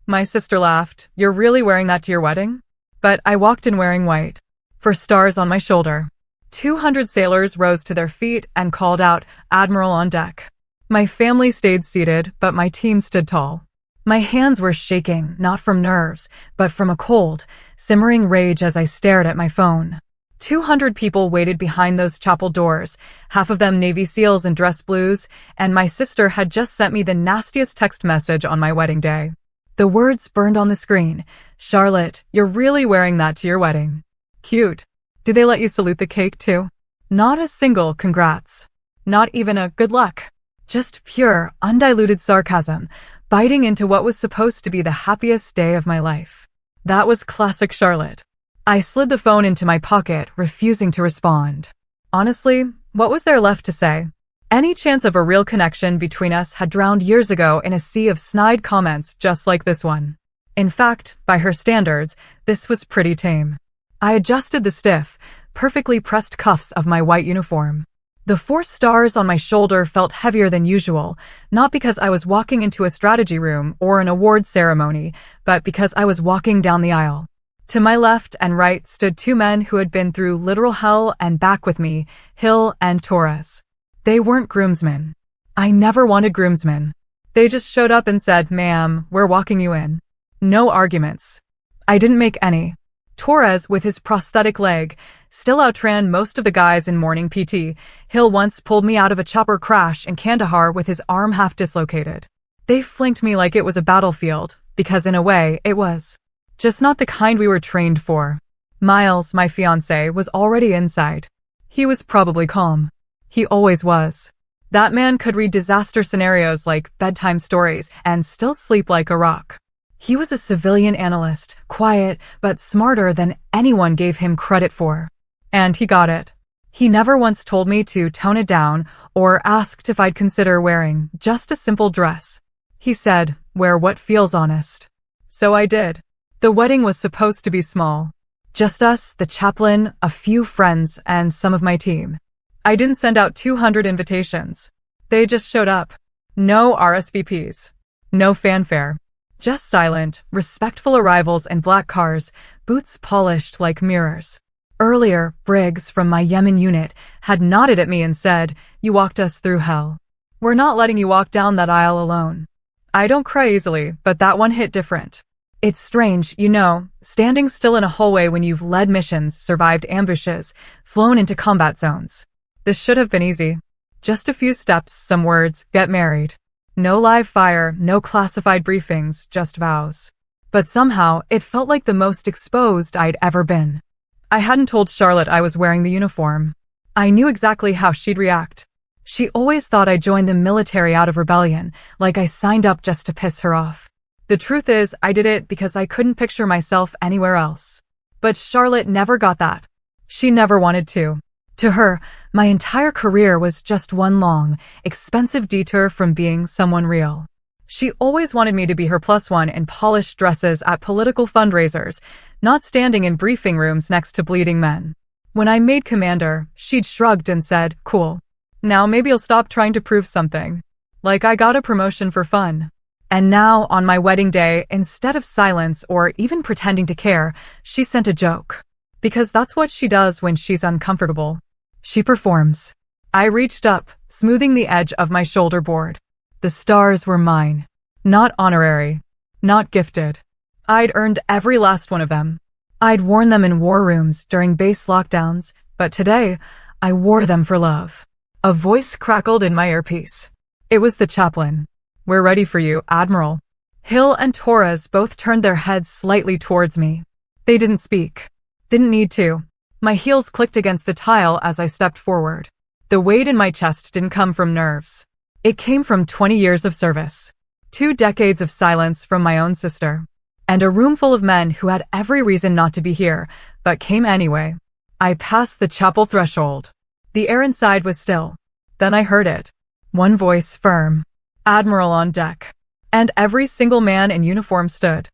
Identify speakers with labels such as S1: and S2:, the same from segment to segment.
S1: My sister laughed. You're really wearing that to your wedding? But I walked in wearing white. For stars on my shoulder. 200 sailors rose to their feet and called out, "Admiral on deck." My family stayed seated, but my team stood tall. My hands were shaking, not from nerves, but from a cold, simmering rage as I stared at my phone. 200 people waited behind those chapel doors, half of them Navy SEALs in dress blues, and my sister had just sent me the nastiest text message on my wedding day. The words burned on the screen. "Charlotte, you're really wearing that to your wedding. Cute. Do they let you salute the cake too?" Not a single congrats. Not even a good luck. Just pure, undiluted sarcasm, biting into what was supposed to be the happiest day of my life. That was classic Charlotte. I slid the phone into my pocket, refusing to respond. Honestly, what was there left to say? Any chance of a real connection between us had drowned years ago in a sea of snide comments just like this one. In fact, by her standards, this was pretty tame. I adjusted the stiff, perfectly pressed cuffs of my white uniform. The 4 stars on my shoulder felt heavier than usual, not because I was walking into a strategy room or an award ceremony, but because I was walking down the aisle. To my left and right stood 2 men who had been through literal hell and back with me, Hill and Torres. They weren't groomsmen. I never wanted groomsmen. They just showed up and said, "Ma'am, we're walking you in." No arguments. I didn't make any. Torres, with his prosthetic leg, still outran most of the guys in morning PT. Hill once pulled me out of a chopper crash in Kandahar with his arm half dislocated. They flanked me like it was a battlefield, because in a way, it was. Just not the kind we were trained for. Miles, my fiancé, was already inside. He was probably calm. He always was. That man could read disaster scenarios like bedtime stories and still sleep like a rock. He was a civilian analyst, quiet, but smarter than anyone gave him credit for. And he got it. He never once told me to tone it down or asked if I'd consider wearing just a simple dress. He said, "Wear what feels honest." So I did. The wedding was supposed to be small. Just us, the chaplain, a few friends, and some of my team. I didn't send out 200 invitations. They just showed up. No RSVPs. No fanfare. Just silent, respectful arrivals in black cars, boots polished like mirrors. Earlier, Briggs from my Yemen unit had nodded at me and said, "You walked us through hell. We're not letting you walk down that aisle alone." I don't cry easily, but that one hit different. It's strange, standing still in a hallway when you've led missions, survived ambushes, flown into combat zones. This should have been easy. Just a few steps, some words, get married. No live fire, no classified briefings, just vows. But somehow, it felt like the most exposed I'd ever been. I hadn't told Charlotte I was wearing the uniform. I knew exactly how she'd react. She always thought I joined the military out of rebellion, like I signed up just to piss her off. The truth is, I did it because I couldn't picture myself anywhere else. But Charlotte never got that. She never wanted to. To her, my entire career was just one long, expensive detour from being someone real. She always wanted me to be her plus one in polished dresses at political fundraisers, not standing in briefing rooms next to bleeding men. When I made commander, she'd shrugged and said, "Cool. Now maybe you'll stop trying to prove something." Like I got a promotion for fun. And now, on my wedding day, instead of silence or even pretending to care, she sent a joke. Because that's what she does when she's uncomfortable. She performs. I reached up, smoothing the edge of my shoulder board. The stars were mine. Not honorary. Not gifted. I'd earned every last one of them. I'd worn them in war rooms during base lockdowns, but today, I wore them for love. A voice crackled in my earpiece. It was the chaplain. "We're ready for you, Admiral." Hill and Torres both turned their heads slightly towards me. They didn't speak. Didn't need to. My heels clicked against the tile as I stepped forward. The weight in my chest didn't come from nerves. It came from 20 years of service. 2 decades of silence from my own sister. And a room full of men who had every reason not to be here, but came anyway. I passed the chapel threshold. The air inside was still. Then I heard it. One voice, firm. "Admiral on deck." And every single man in uniform stood.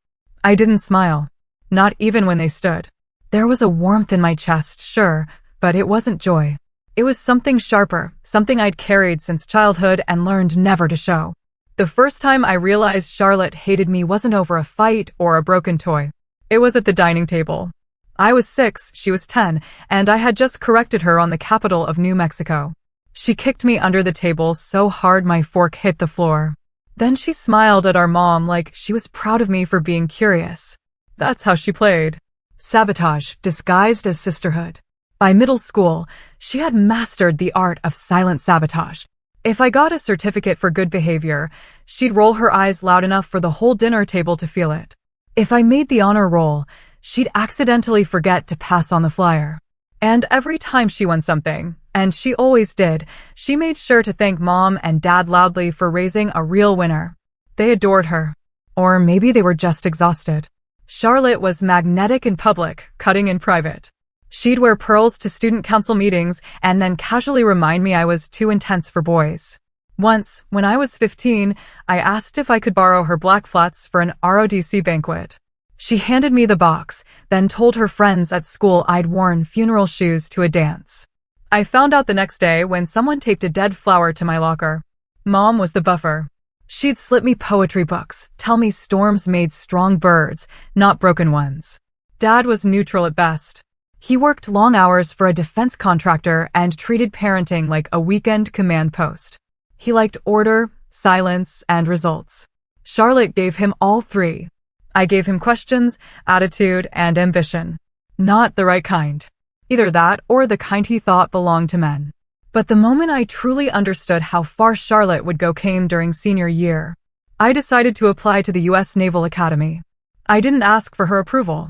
S1: I didn't smile. Not even when they stood. There was a warmth in my chest, sure, but it wasn't joy. It was something sharper, something I'd carried since childhood and learned never to show. The first time I realized Charlotte hated me wasn't over a fight or a broken toy. It was at the dining table. I was 6, she was 10, and I had just corrected her on the capital of New Mexico. She kicked me under the table so hard my fork hit the floor. Then she smiled at our mom like she was proud of me for being curious. That's how she played. Sabotage, disguised as sisterhood. By middle school, she had mastered the art of silent sabotage. If I got a certificate for good behavior, she'd roll her eyes loud enough for the whole dinner table to feel it. If I made the honor roll, she'd accidentally forget to pass on the flyer. And every time she won something, and she always did, she made sure to thank Mom and Dad loudly for raising a real winner. They adored her. Or maybe they were just exhausted. Charlotte was magnetic in public, cutting in private. She'd wear pearls to student council meetings and then casually remind me I was too intense for boys. Once, when I was 15, I asked if I could borrow her black flats for an ROTC banquet. She handed me the box, then told her friends at school I'd worn funeral shoes to a dance. I found out the next day when someone taped a dead flower to my locker. Mom was the buffer. She'd slip me poetry books, tell me storms made strong birds, not broken ones. Dad was neutral at best. He worked long hours for a defense contractor and treated parenting like a weekend command post. He liked order, silence, and results. Charlotte gave him all three. I gave him questions, attitude, and ambition. Not the right kind. Either that or the kind he thought belonged to men. But the moment I truly understood how far Charlotte would go came during senior year. I decided to apply to the U.S. Naval Academy. I didn't ask for her approval.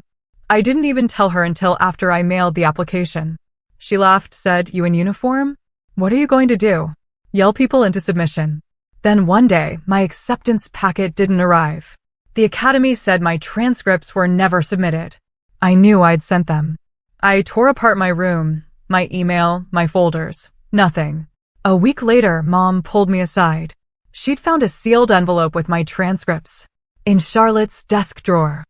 S1: I didn't even tell her until after I mailed the application. She laughed, said, "You in uniform? What are you going to do? Yell people into submission?" Then one day, my acceptance packet didn't arrive. The academy said my transcripts were never submitted. I knew I'd sent them. I tore apart my room, my email, my folders. Nothing. A week later, Mom pulled me aside. She'd found a sealed envelope with my transcripts in Charlotte's desk drawer.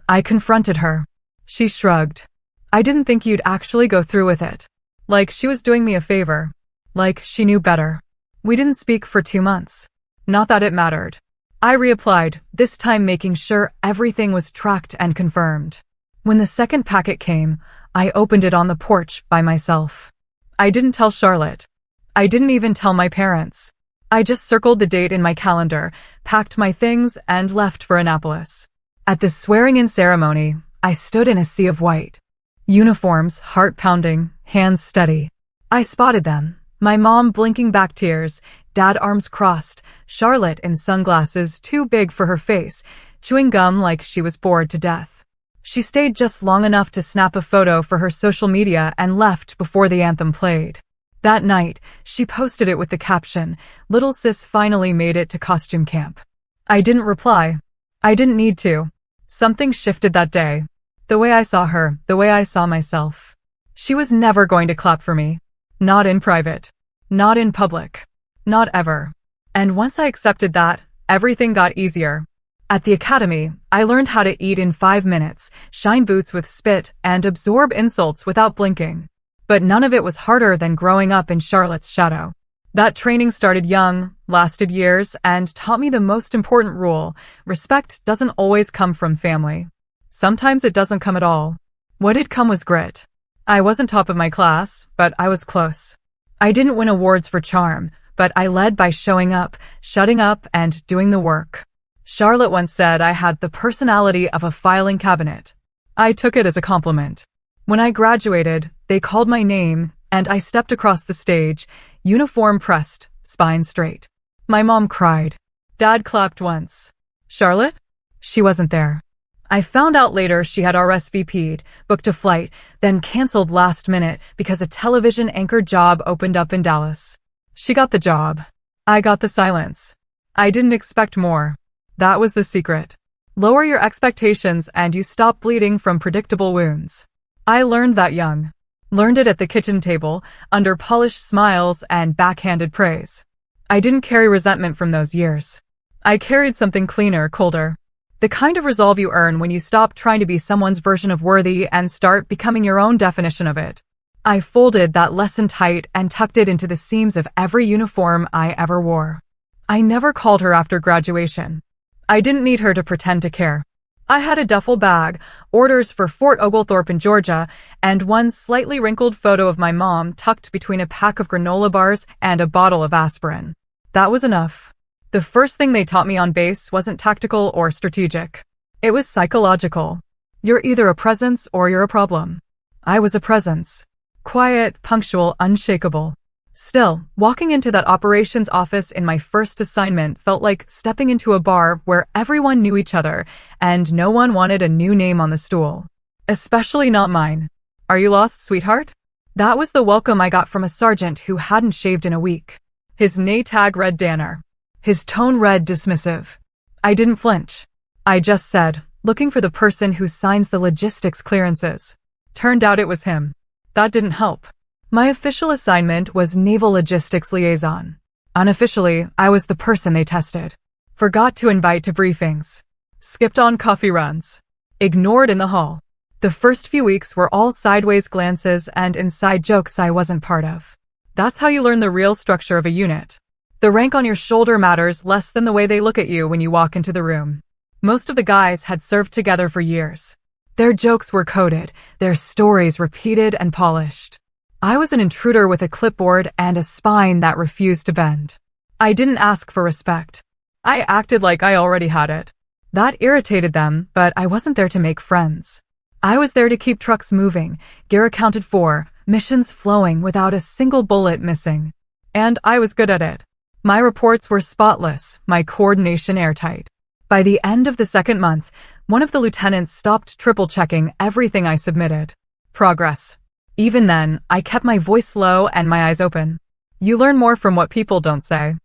S1: I confronted her. She shrugged. "I didn't think you'd actually go through with it." Like she was doing me a favor. Like she knew better. We didn't speak for 2 months. Not that it mattered. I reapplied, this time making sure everything was tracked and confirmed. When the second packet came, I opened it on the porch by myself. I didn't tell Charlotte. I didn't even tell my parents. I just circled the date in my calendar, packed my things, and left for Annapolis. At the swearing-in ceremony, I stood in a sea of white. Uniforms, heart pounding, hands steady. I spotted them. My mom blinking back tears, Dad arms crossed, Charlotte in sunglasses too big for her face, chewing gum like she was bored to death. She stayed just long enough to snap a photo for her social media and left before the anthem played. That night, she posted it with the caption, "Little sis finally made it to costume camp." I didn't reply. I didn't need to. Something shifted that day. The way I saw her, the way I saw myself. She was never going to clap for me. Not in private. Not in public. Not ever. And once I accepted that, everything got easier. At the academy, I learned how to eat in 5 minutes, shine boots with spit, and absorb insults without blinking. But none of it was harder than growing up in Charlotte's shadow. That training started young, lasted years, and taught me the most important rule: respect doesn't always come from family. Sometimes it doesn't come at all. What did come was grit. I wasn't top of my class, but I was close. I didn't win awards for charm, but I led by showing up, shutting up, and doing the work. Charlotte once said I had the personality of a filing cabinet. I took it as a compliment. When I graduated, they called my name, and I stepped across the stage, uniform pressed, spine straight. My mom cried. Dad clapped once. Charlotte? She wasn't there. I found out later she had RSVP'd, booked a flight, then canceled last minute because a television anchor job opened up in Dallas. She got the job. I got the silence. I didn't expect more. That was the secret. Lower your expectations and you stop bleeding from predictable wounds. I learned that young. Learned it at the kitchen table, under polished smiles and backhanded praise. I didn't carry resentment from those years. I carried something cleaner, colder. The kind of resolve you earn when you stop trying to be someone's version of worthy and start becoming your own definition of it. I folded that lesson tight and tucked it into the seams of every uniform I ever wore. I never called her after graduation. I didn't need her to pretend to care. I had a duffel bag, orders for Fort Oglethorpe in Georgia, and one slightly wrinkled photo of my mom tucked between a pack of granola bars and a bottle of aspirin. That was enough. The first thing they taught me on base wasn't tactical or strategic. It was psychological. You're either a presence or you're a problem. I was a presence. Quiet, punctual, unshakable. Still, walking into that operations office in my first assignment felt like stepping into a bar where everyone knew each other and no one wanted a new name on the stool. Especially not mine. Are you lost, sweetheart? That was the welcome I got from a sergeant who hadn't shaved in a week. His name tag read Danner. His tone read dismissive. I didn't flinch. I just said, looking for the person who signs the logistics clearances. Turned out it was him. That didn't help. My official assignment was Naval Logistics Liaison. Unofficially, I was the person they tested. Forgot to invite to briefings. Skipped on coffee runs. Ignored in the hall. The first few weeks were all sideways glances and inside jokes I wasn't part of. That's how you learn the real structure of a unit. The rank on your shoulder matters less than the way they look at you when you walk into the room. Most of the guys had served together for years. Their jokes were coded, their stories repeated and polished. I was an intruder with a clipboard and a spine that refused to bend. I didn't ask for respect. I acted like I already had it. That irritated them, but I wasn't there to make friends. I was there to keep trucks moving, gear accounted for, missions flowing without a single bullet missing. And I was good at it. My reports were spotless, my coordination airtight. By the end of the second month, one of the lieutenants stopped triple-checking everything I submitted. Progress. Even then, I kept my voice low and my eyes open. You learn more from what people don't say.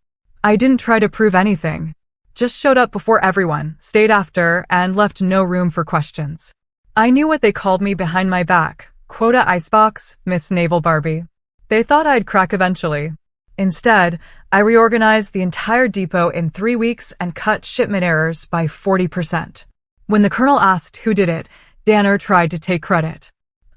S1: I didn't try to prove anything. Just showed up before everyone, stayed after, and left no room for questions. I knew what they called me behind my back. Quota Icebox, Miss Naval Barbie. They thought I'd crack eventually. Instead, I reorganized the entire depot in 3 weeks and cut shipment errors by 40%. When the colonel asked who did it, Danner tried to take credit.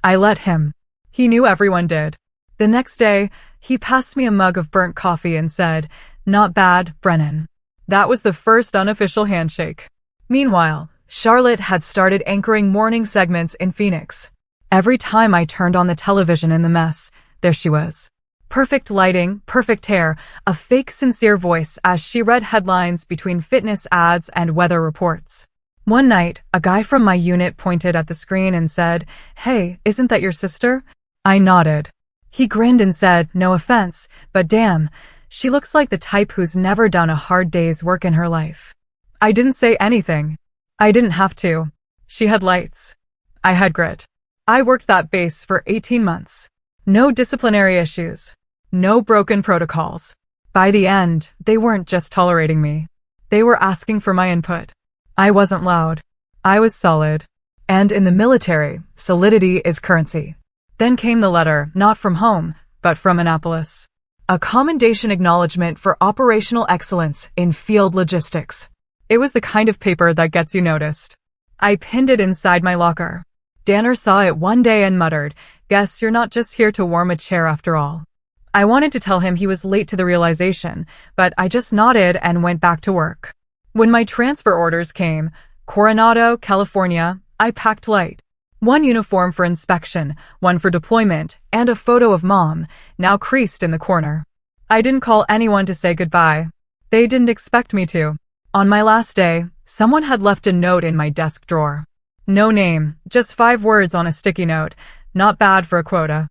S1: I let him. He knew everyone did. The next day, he passed me a mug of burnt coffee and said, "Not bad, Brennan." That was the first unofficial handshake. Meanwhile, Charlotte had started anchoring morning segments in Phoenix. Every time I turned on the television in the mess, there she was. Perfect lighting, perfect hair, a fake sincere voice as she read headlines between fitness ads and weather reports. One night, a guy from my unit pointed at the screen and said, "Hey, isn't that your sister?" I nodded. He grinned and said, "No offense, but damn, she looks like the type who's never done a hard day's work in her life." I didn't say anything. I didn't have to. She had lights. I had grit. I worked that base for 18 months. No disciplinary issues. No broken protocols. By the end, they weren't just tolerating me. They were asking for my input. I wasn't loud. I was solid. And in the military, solidity is currency. Then came the letter, not from home, but from Annapolis. A commendation acknowledgement for operational excellence in field logistics. It was the kind of paper that gets you noticed. I pinned it inside my locker. Danner saw it one day and muttered, "Guess you're not just here to warm a chair after all." I wanted to tell him he was late to the realization, but I just nodded and went back to work. When my transfer orders came, Coronado, California, I packed light. One uniform for inspection, one for deployment, and a photo of Mom, now creased in the corner. I didn't call anyone to say goodbye. They didn't expect me to. On my last day, someone had left a note in my desk drawer. No name, just 5 words on a sticky note. Not bad for a quota.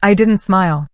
S1: I didn't smile.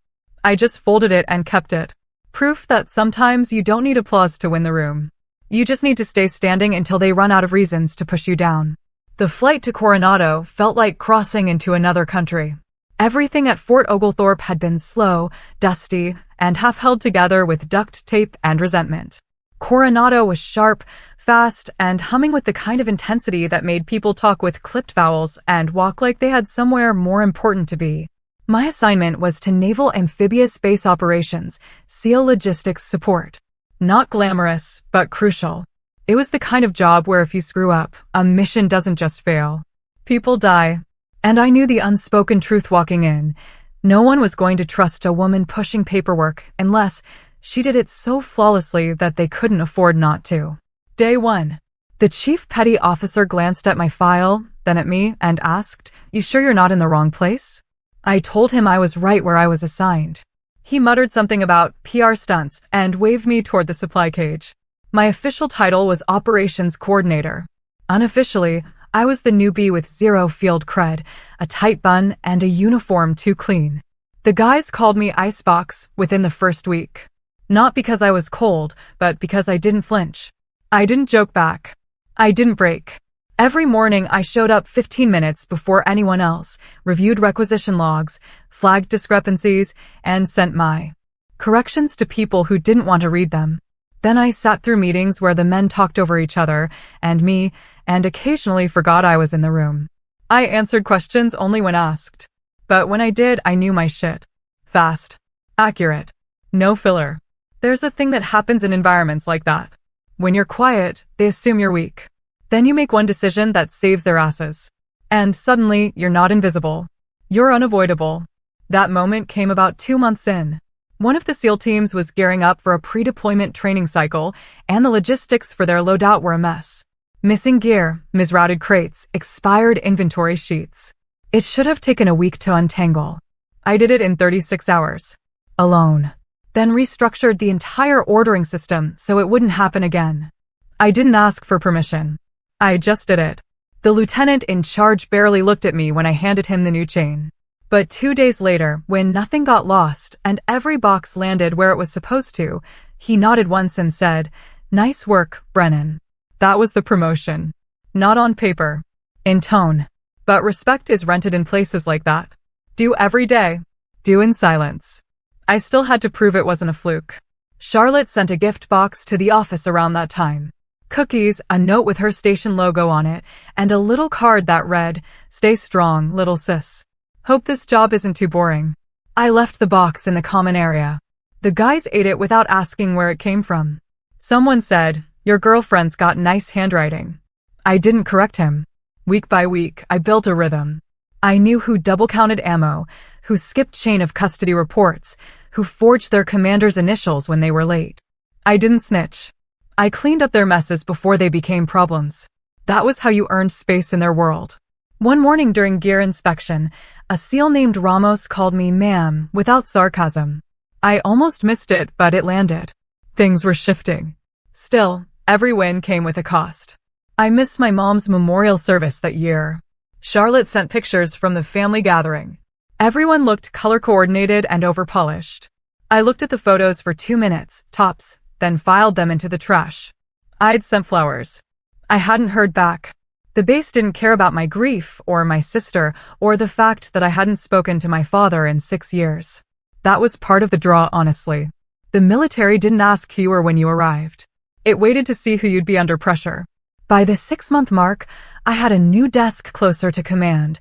S1: I just folded it and kept it. Proof that sometimes you don't need applause to win the room. You just need to stay standing until they run out of reasons to push you down. The flight to Coronado felt like crossing into another country. Everything at Fort Oglethorpe had been slow, dusty, and half held together with duct tape and resentment. Coronado was sharp, fast, and humming with the kind of intensity that made people talk with clipped vowels and walk like they had somewhere more important to be. My assignment was to Naval Amphibious Base Operations, SEAL Logistics Support. Not glamorous, but crucial. It was the kind of job where if you screw up, a mission doesn't just fail. People die. And I knew the unspoken truth walking in. No one was going to trust a woman pushing paperwork unless She did it so flawlessly that they couldn't afford not to. Day 1. The chief petty officer glanced at my file, then at me, and asked, "You sure you're not in the wrong place?" I told him I was right where I was assigned. He muttered something about PR stunts and waved me toward the supply cage. My official title was Operations Coordinator. Unofficially, I was the newbie with zero field cred, a tight bun, and a uniform too clean. The guys called me Icebox within the first week. Not because I was cold, but because I didn't flinch. I didn't joke back. I didn't break. Every morning I showed up 15 minutes before anyone else, reviewed requisition logs, flagged discrepancies, and sent my corrections to people who didn't want to read them. Then I sat through meetings where the men talked over each other and me, and occasionally forgot I was in the room. I answered questions only when asked. But when I did, I knew my shit. Fast. Accurate. No filler. There's a thing that happens in environments like that. When you're quiet, they assume you're weak. Then you make one decision that saves their asses. And suddenly, you're not invisible. You're unavoidable. That moment came about 2 months in. One of the SEAL teams was gearing up for a pre-deployment training cycle, and the logistics for their loadout were a mess. Missing gear, misrouted crates, expired inventory sheets. It should have taken a week to untangle. I did it in 36 hours. Alone. Then restructured the entire ordering system so it wouldn't happen again. I didn't ask for permission. I just did it. The lieutenant in charge barely looked at me when I handed him the new chain. But 2 days later, when nothing got lost and every box landed where it was supposed to, he nodded once and said, "Nice work, Brennan." That was the promotion. Not on paper. In tone. But respect is rented in places like that. Do every day. Do in silence. I still had to prove it wasn't a fluke. Charlotte sent a gift box to the office around that time. Cookies, a note with her station logo on it, and a little card that read, "Stay strong, little sis. Hope this job isn't too boring." I left the box in the common area. The guys ate it without asking where it came from. Someone said, "Your girlfriend's got nice handwriting." I didn't correct him. Week by week, I built a rhythm. I knew who double-counted ammo, who skipped chain of custody reports, who forged their commander's initials when they were late. I didn't snitch. I cleaned up their messes before they became problems. That was how you earned space in their world. One morning during gear inspection, a SEAL named Ramos called me ma'am without sarcasm. I almost missed it, but it landed. Things were shifting. Still, every win came with a cost. I missed my mom's memorial service that year. Charlotte sent pictures from the family gathering. Everyone looked color-coordinated and over-polished. I looked at the photos for 2 minutes, tops, then filed them into the trash. I'd sent flowers. I hadn't heard back. The base didn't care about my grief, or my sister, or the fact that I hadn't spoken to my father in 6 years. That was part of the draw, honestly. The military didn't ask who you were when you arrived. It waited to see who you'd be under pressure. By the 6-month mark, I had a new desk closer to command,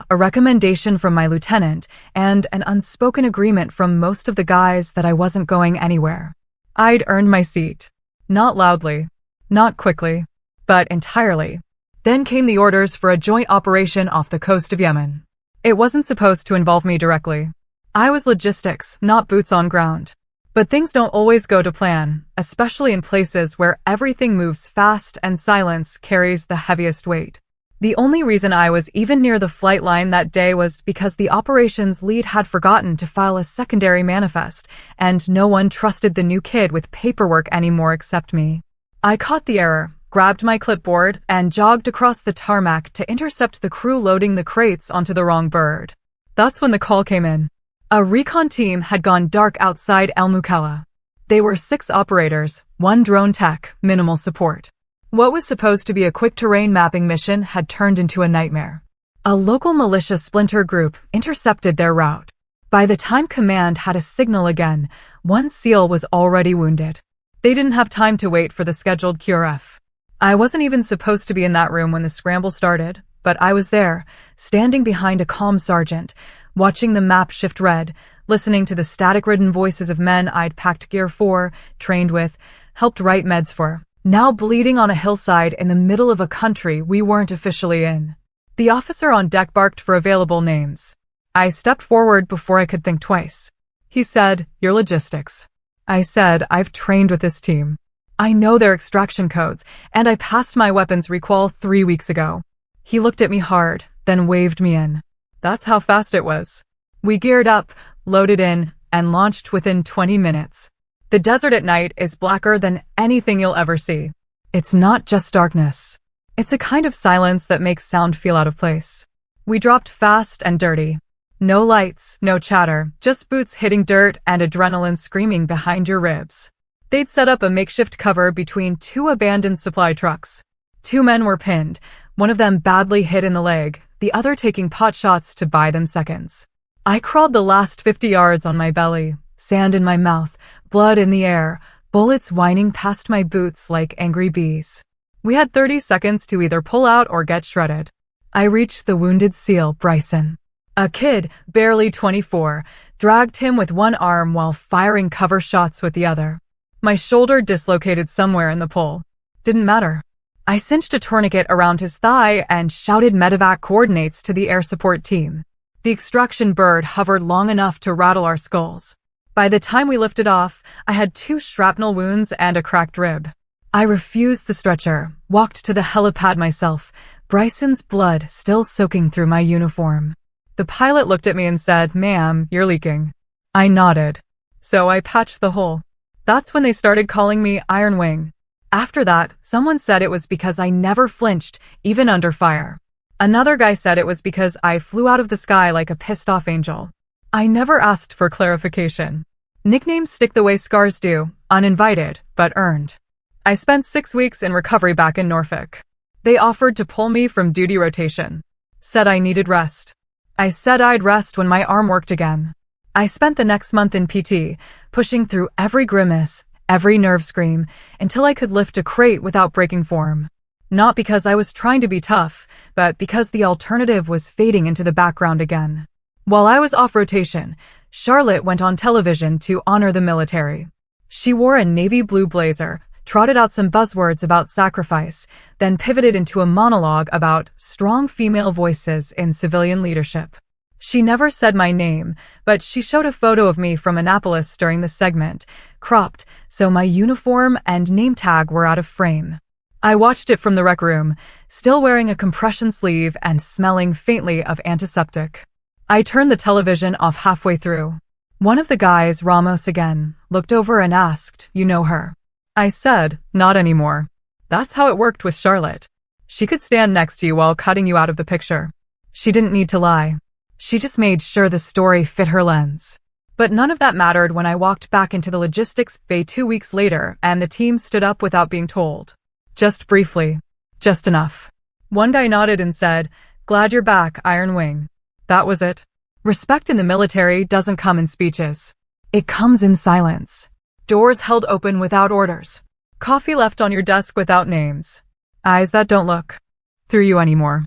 S1: a recommendation from my lieutenant, and an unspoken agreement from most of the guys that I wasn't going anywhere. I'd earned my seat. Not loudly, not quickly, but entirely. Then came the orders for a joint operation off the coast of Yemen. It wasn't supposed to involve me directly. I was logistics, not boots on ground. But things don't always go to plan, especially in places where everything moves fast and silence carries the heaviest weight. The only reason I was even near the flight line that day was because the operations lead had forgotten to file a secondary manifest, and no one trusted the new kid with paperwork anymore except me. I caught the error, grabbed my clipboard, and jogged across the tarmac to intercept the crew loading the crates onto the wrong bird. That's when the call came in. A recon team had gone dark outside El Mukalla. They were 6 operators, 1 drone tech, minimal support. What was supposed to be a quick terrain mapping mission had turned into a nightmare. A local militia splinter group intercepted their route. By the time command had a signal again, 1 SEAL was already wounded. They didn't have time to wait for the scheduled QRF. I wasn't even supposed to be in that room when the scramble started, but I was there, standing behind a calm sergeant, watching the map shift red, listening to the static-ridden voices of men I'd packed gear for, trained with, helped write meds for, now bleeding on a hillside in the middle of a country we weren't officially in. The officer on deck barked for available names. I stepped forward before I could think twice. He said, "Your logistics." I said, I've trained with this team. I know their extraction codes, and I passed my weapons requal 3 weeks ago. He looked at me hard, then waved me in. That's how fast it was. We geared up, loaded in, and launched within 20 minutes. The desert at night is blacker than anything you'll ever see. It's not just darkness. It's a kind of silence that makes sound feel out of place. We dropped fast and dirty. No lights, no chatter, just boots hitting dirt and adrenaline screaming behind your ribs. They'd set up a makeshift cover between 2 abandoned supply trucks. 2 men were pinned, one of them badly hit in the leg, the other taking pot shots to buy them seconds. I crawled the last 50 yards on my belly, sand in my mouth, blood in the air, bullets whining past my boots like angry bees. We had 30 seconds to either pull out or get shredded. I reached the wounded SEAL, Bryson. A kid, barely 24, dragged him with one arm while firing cover shots with the other. My shoulder dislocated somewhere in the pull. Didn't matter. I cinched a tourniquet around his thigh and shouted medevac coordinates to the air support team. The extraction bird hovered long enough to rattle our skulls. By the time we lifted off, I had 2 shrapnel wounds and a cracked rib. I refused the stretcher, walked to the helipad myself, Bryson's blood still soaking through my uniform. The pilot looked at me and said, "Ma'am, you're leaking." I nodded. So I patched the hole. That's when they started calling me Iron Wing. After that, someone said it was because I never flinched, even under fire. Another guy said it was because I flew out of the sky like a pissed-off angel. I never asked for clarification. Nicknames stick the way scars do, uninvited, but earned. I spent 6 weeks in recovery back in Norfolk. They offered to pull me from duty rotation. Said I needed rest. I said I'd rest when my arm worked again. I spent the next month in PT, pushing through every grimace, every nerve scream, until I could lift a crate without breaking form. Not because I was trying to be tough, but because the alternative was fading into the background again. While I was off rotation, Charlotte went on television to honor the military. She wore a navy blue blazer, trotted out some buzzwords about sacrifice, then pivoted into a monologue about strong female voices in civilian leadership. She never said my name, but she showed a photo of me from Annapolis during the segment, cropped, so my uniform and name tag were out of frame. I watched it from the rec room, still wearing a compression sleeve and smelling faintly of antiseptic. I turned the television off halfway through. One of the guys, Ramos again, looked over and asked, "You know her?" I said, "Not anymore." That's how it worked with Charlotte. She could stand next to you while cutting you out of the picture. She didn't need to lie. She just made sure the story fit her lens. But none of that mattered when I walked back into the logistics bay 2 weeks later and the team stood up without being told. Just briefly. Just enough. One guy nodded and said, "Glad you're back, Iron Wing." That was it. Respect in the military doesn't come in speeches. It comes in silence. Doors held open without orders. Coffee left on your desk without names. Eyes that don't look through you anymore.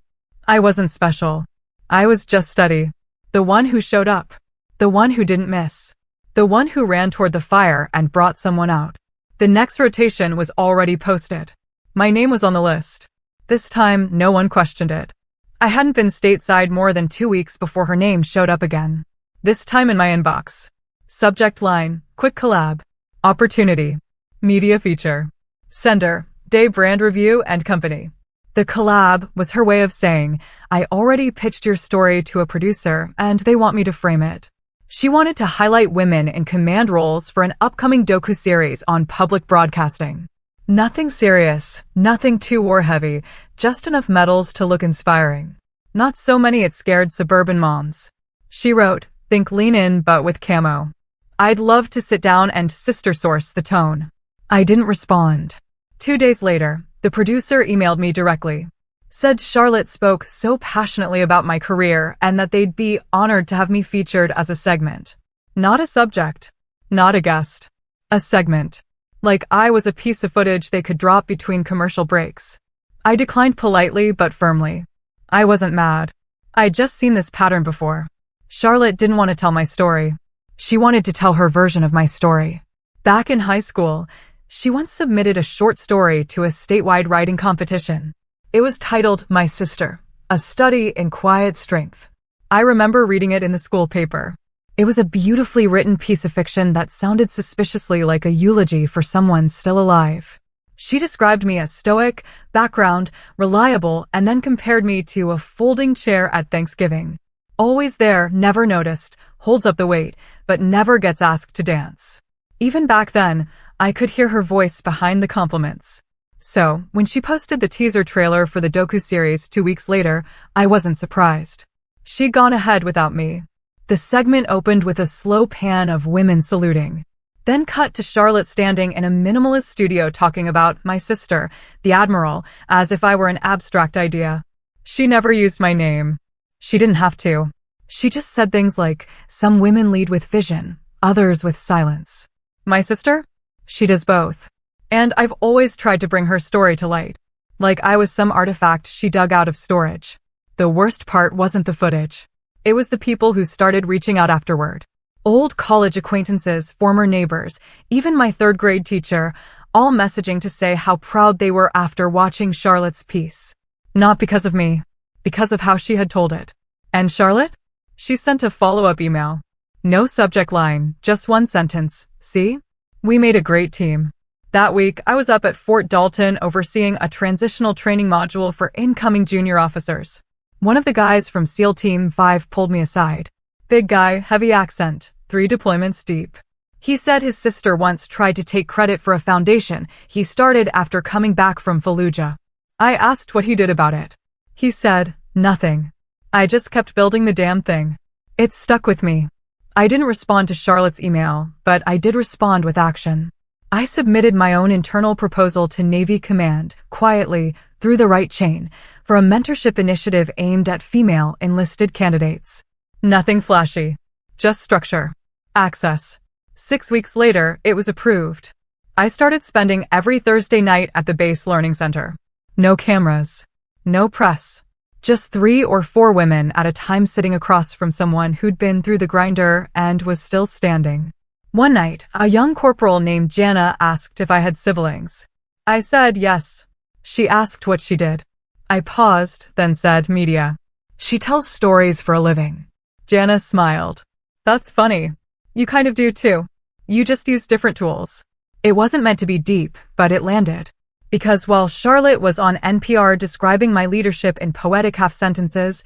S1: I wasn't special. I was just steady. The one who showed up. The one who didn't miss. The one who ran toward the fire and brought someone out. The next rotation was already posted. My name was on the list. This time, no one questioned it. I hadn't been stateside more than 2 weeks before her name showed up again. This time in my inbox. Subject line, quick collab. Opportunity. Media feature. Sender, Day Brand Review and Company. The collab was her way of saying, I already pitched your story to a producer and they want me to frame it. She wanted to highlight women in command roles for an upcoming docu-series on public broadcasting. Nothing serious, nothing too war-heavy, just enough medals to look inspiring. Not so many it scared suburban moms. She wrote, think lean in but with camo. I'd love to sit down and sister source the tone. I didn't respond. 2 days later, the producer emailed me directly. Said Charlotte spoke so passionately about my career and that they'd be honored to have me featured as a segment. Not a subject. Not a guest. A segment. Like I was a piece of footage they could drop between commercial breaks. I declined politely but firmly. I wasn't mad. I'd just seen this pattern before. Charlotte didn't want to tell my story. She wanted to tell her version of my story. Back in high school, she once submitted a short story to a statewide writing competition. It was titled My Sister, A Study in Quiet Strength. I remember reading it in the school paper. It was a beautifully written piece of fiction that sounded suspiciously like a eulogy for someone still alive. She described me as stoic, background, reliable, and then compared me to a folding chair at Thanksgiving. Always there, never noticed, holds up the weight, but never gets asked to dance. Even back then, I could hear her voice behind the compliments. So, when she posted the teaser trailer for the docu-series 2 weeks later, I wasn't surprised. She'd gone ahead without me. The segment opened with a slow pan of women saluting. Then cut to Charlotte standing in a minimalist studio talking about my sister, the Admiral, as if I were an abstract idea. She never used my name. She didn't have to. She just said things like, some women lead with vision, others with silence. My sister? She does both. And I've always tried to bring her story to light. Like I was some artifact she dug out of storage. The worst part wasn't the footage. It was the people who started reaching out afterward. Old college acquaintances, former neighbors, even my third-grade teacher, all messaging to say how proud they were after watching Charlotte's piece. Not because of me, because of how she had told it. And Charlotte? She sent a follow-up email. No subject line, just one sentence. See? We made a great team. That week, I was up at Fort Dalton overseeing a transitional training module for incoming junior officers. One of the guys from SEAL Team 5 pulled me aside. Big guy, heavy accent, 3 deployments deep. He said his sister once tried to take credit for a foundation he started after coming back from Fallujah. I asked what he did about it. He said, nothing. I just kept building the damn thing. It stuck with me. I didn't respond to Charlotte's email, but I did respond with action. I submitted my own internal proposal to Navy Command, quietly, through the right chain, for a mentorship initiative aimed at female enlisted candidates. Nothing flashy. Just structure. Access. 6 weeks later, it was approved. I started spending every Thursday night at the base learning center. No cameras. No press. Just 3 or 4 women at a time sitting across from someone who'd been through the grinder and was still standing. One night, a young corporal named Jana asked if I had siblings. I said yes. She asked what she did. I paused, then said media. She tells stories for a living. Jana smiled. That's funny. You kind of do too. You just use different tools. It wasn't meant to be deep, but it landed. Because while Charlotte was on NPR describing my leadership in poetic half-sentences,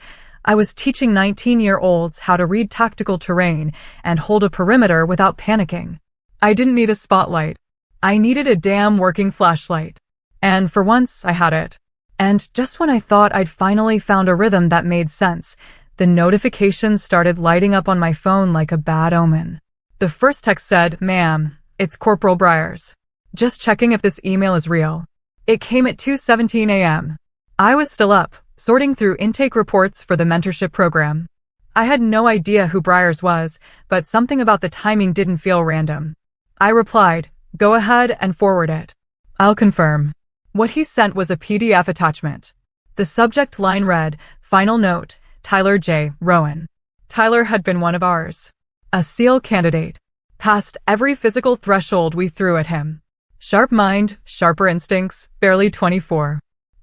S1: I was teaching 19-year-olds how to read tactical terrain and hold a perimeter without panicking. I didn't need a spotlight. I needed a damn working flashlight. And for once, I had it. And just when I thought I'd finally found a rhythm that made sense, the notifications started lighting up on my phone like a bad omen. The first text said, "Ma'am, it's Corporal Briers. Just checking if this email is real." It came at 2:17 a.m. I was still up, sorting through intake reports for the mentorship program. I had no idea who Briers was, but something about the timing didn't feel random. I replied, "Go ahead and forward it. I'll confirm." What he sent was a PDF attachment. The subject line read, "Final note, Tyler J. Rowan." Tyler had been one of ours. A SEAL candidate. Passed every physical threshold we threw at him. Sharp mind, sharper instincts, barely 24.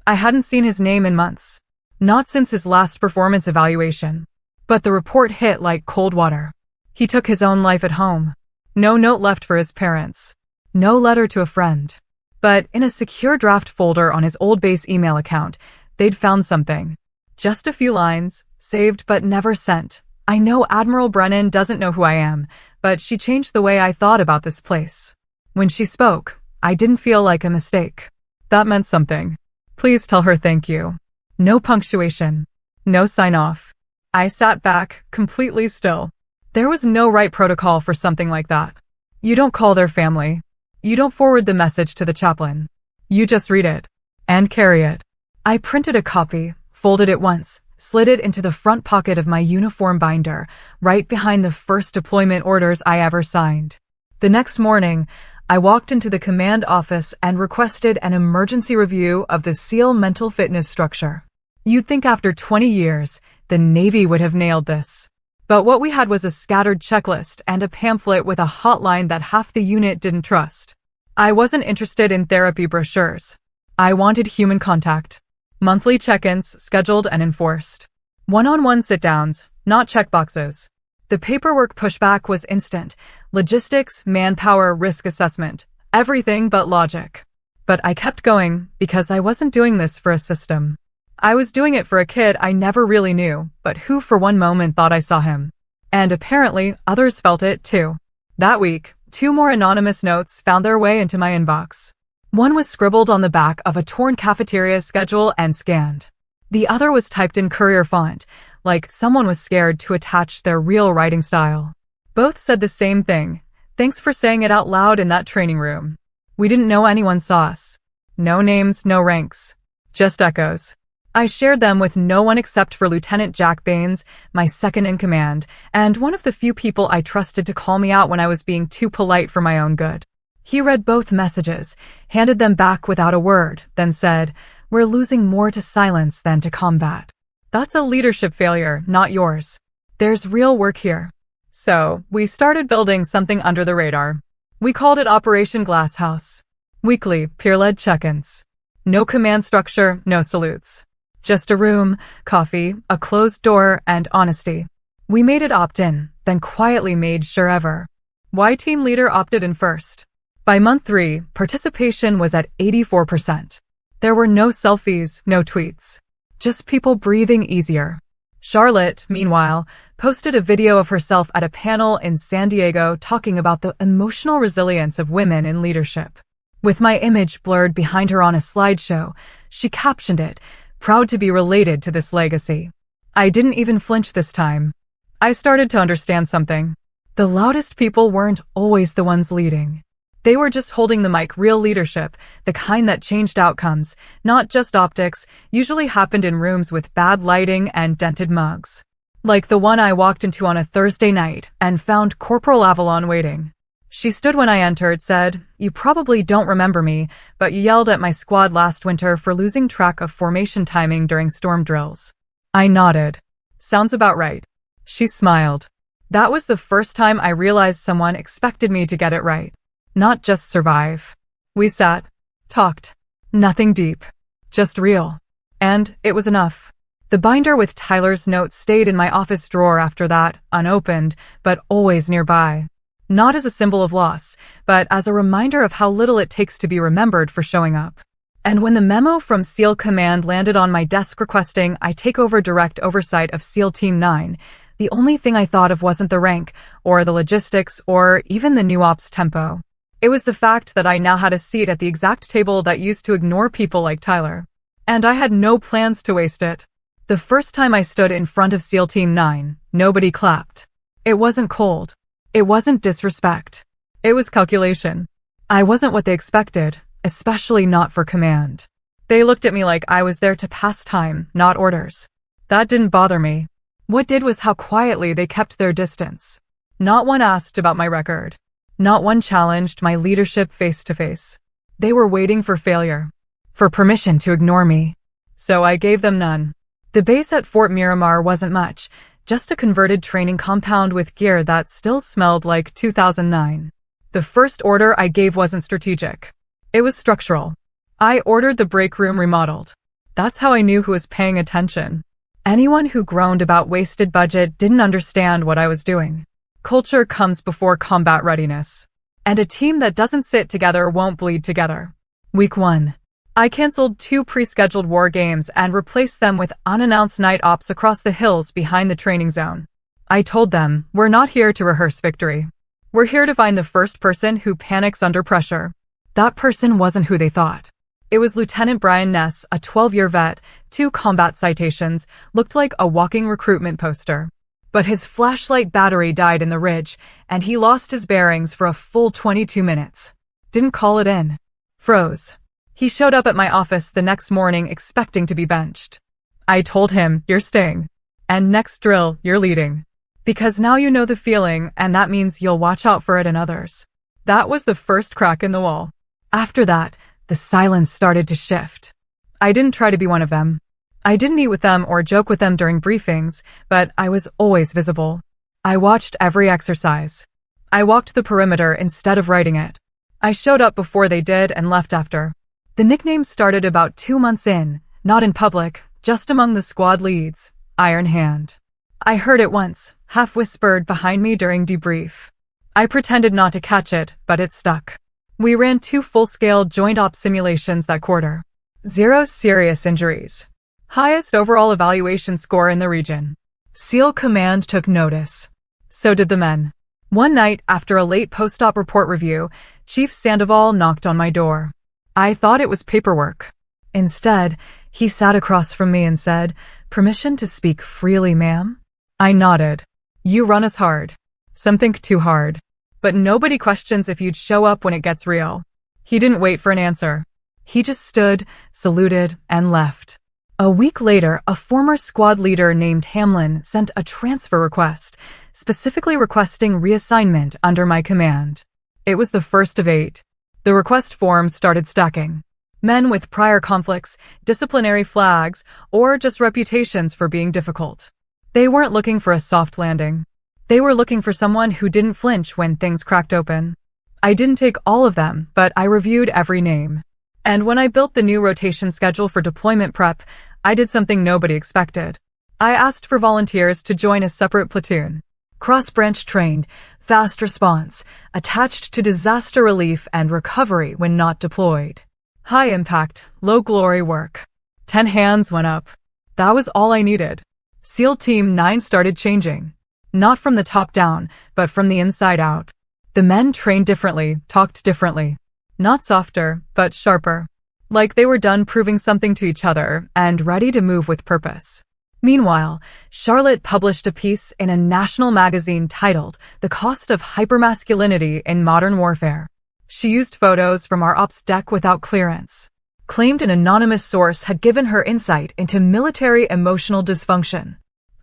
S1: I hadn't seen his name in months. Not since his last performance evaluation. But the report hit like cold water. He took his own life at home. No note left for his parents. No letter to a friend. But in a secure draft folder on his old base email account, they'd found something. Just a few lines, saved but never sent. I know Admiral Brennan doesn't know who I am, but she changed the way I thought about this place. When she spoke, I didn't feel like a mistake. That meant something. Please tell her thank you. No punctuation. No sign-off. I sat back, completely still. There was no right protocol for something like that. You don't call their family. You don't forward the message to the chaplain. You just read it. And carry it. I printed a copy, folded it once, slid it into the front pocket of my uniform binder, right behind the first deployment orders I ever signed. The next morning, I walked into the command office and requested an emergency review of the SEAL mental fitness structure. You'd think after 20 years, the Navy would have nailed this. But what we had was a scattered checklist and a pamphlet with a hotline that half the unit didn't trust. I wasn't interested in therapy brochures. I wanted human contact. Monthly check-ins, scheduled and enforced. One-on-one sit-downs, not checkboxes. The paperwork pushback was instant. Logistics, manpower, risk assessment. Everything but logic. But I kept going because I wasn't doing this for a system. I was doing it for a kid I never really knew, but who for one moment thought I saw him. And apparently, others felt it too. That week, 2 more anonymous notes found their way into my inbox. One was scribbled on the back of a torn cafeteria schedule and scanned. The other was typed in courier font, like someone was scared to attach their real writing style. Both said the same thing. Thanks for saying it out loud in that training room. We didn't know anyone saw us. No names, no ranks. Just echoes. I shared them with no one except for Lieutenant Jack Baines, my second in command, and one of the few people I trusted to call me out when I was being too polite for my own good. He read both messages, handed them back without a word, then said, "We're losing more to silence than to combat." That's a leadership failure, not yours. There's real work here. So, we started building something under the radar. We called it Operation Glasshouse. Weekly, peer-led check-ins. No command structure, no salutes. Just a room, coffee, a closed door, and honesty. We made it opt-in, then quietly made sure ever. Why team leader opted in first? By month 3, participation was at 84%. There were no selfies, no tweets. Just people breathing easier. Charlotte, meanwhile, posted a video of herself at a panel in San Diego talking about the emotional resilience of women in leadership. With my image blurred behind her on a slideshow, she captioned it, "Proud to be related to this legacy." I didn't even flinch this time. I started to understand something. The loudest people weren't always the ones leading. They were just holding the mic. Real leadership, the kind that changed outcomes, not just optics, usually happened in rooms with bad lighting and dented mugs. Like the one I walked into on a Thursday night and found Corporal Avalon waiting. She stood when I entered, said, "You probably don't remember me, but you yelled at my squad last winter for losing track of formation timing during storm drills." I nodded. "Sounds about right." She smiled. That was the first time I realized someone expected me to get it right. Not just survive. We sat, talked. Nothing deep. Just real. And it was enough. The binder with Tyler's notes stayed in my office drawer after that, unopened, but always nearby. Not as a symbol of loss, but as a reminder of how little it takes to be remembered for showing up. And when the memo from SEAL Command landed on my desk requesting I take over direct oversight of SEAL Team 9, the only thing I thought of wasn't the rank, or the logistics, or even the new ops tempo. It was the fact that I now had a seat at the exact table that used to ignore people like Tyler. And I had no plans to waste it. The first time I stood in front of SEAL Team 9, nobody clapped. It wasn't cold. It wasn't disrespect. It was calculation. I wasn't what they expected, especially not for command. They looked at me like I was there to pass time, not orders. That didn't bother me. What did was how quietly they kept their distance. Not one asked about my record. Not one challenged my leadership face to face. They were waiting for failure. For permission to ignore me. So I gave them none. The base at Fort Miramar wasn't much, just a converted training compound with gear that still smelled like 2009. The first order I gave wasn't strategic. It was structural. I ordered the break room remodeled. That's how I knew who was paying attention. Anyone who groaned about wasted budget didn't understand what I was doing. Culture comes before combat readiness. And a team that doesn't sit together won't bleed together. Week 1. I canceled 2 pre-scheduled war games and replaced them with unannounced night ops across the hills behind the training zone. I told them, we're not here to rehearse victory. We're here to find the first person who panics under pressure. That person wasn't who they thought. It was Lieutenant Brian Ness, a 12-year vet, 2 combat citations, looked like a walking recruitment poster. But his flashlight battery died in the ridge, and he lost his bearings for a full 22 minutes. Didn't call it in. Froze. He showed up at my office the next morning expecting to be benched. I told him, you're staying. And next drill, you're leading. Because now you know the feeling, and that means you'll watch out for it in others. That was the first crack in the wall. After that, the silence started to shift. I didn't try to be one of them. I didn't eat with them or joke with them during briefings, but I was always visible. I watched every exercise. I walked the perimeter instead of writing it. I showed up before they did and left after. The nickname started about 2 months in, not in public, just among the squad leads. Iron Hand. I heard it once, half whispered behind me during debrief. I pretended not to catch it, but it stuck. We ran 2 full-scale joint op simulations that quarter. 0 serious injuries. Highest overall evaluation score in the region. SEAL Command took notice. So did the men. One night, after a late post-op report review, Chief Sandoval knocked on my door. I thought it was paperwork. Instead, he sat across from me and said, "Permission to speak freely, ma'am?" I nodded. "You run us hard. Some think too hard. But nobody questions if you'd show up when it gets real." He didn't wait for an answer. He just stood, saluted, and left. A week later, a former squad leader named Hamlin sent a transfer request, specifically requesting reassignment under my command. It was the first of 8. The request forms started stacking. Men with prior conflicts, disciplinary flags, or just reputations for being difficult. They weren't looking for a soft landing. They were looking for someone who didn't flinch when things cracked open. I didn't take all of them, but I reviewed every name. And when I built the new rotation schedule for deployment prep, I did something nobody expected. I asked for volunteers to join a separate platoon. Cross-branch trained, fast response, attached to disaster relief and recovery when not deployed. High impact, low glory work. 10 hands went up. That was all I needed. SEAL Team 9 started changing. Not from the top down, but from the inside out. The men trained differently, talked differently. Not softer, but sharper. Like they were done proving something to each other and ready to move with purpose. Meanwhile, Charlotte published a piece in a national magazine titled "The Cost of Hypermasculinity in Modern Warfare." She used photos from our ops deck without clearance. Claimed an anonymous source had given her insight into military emotional dysfunction.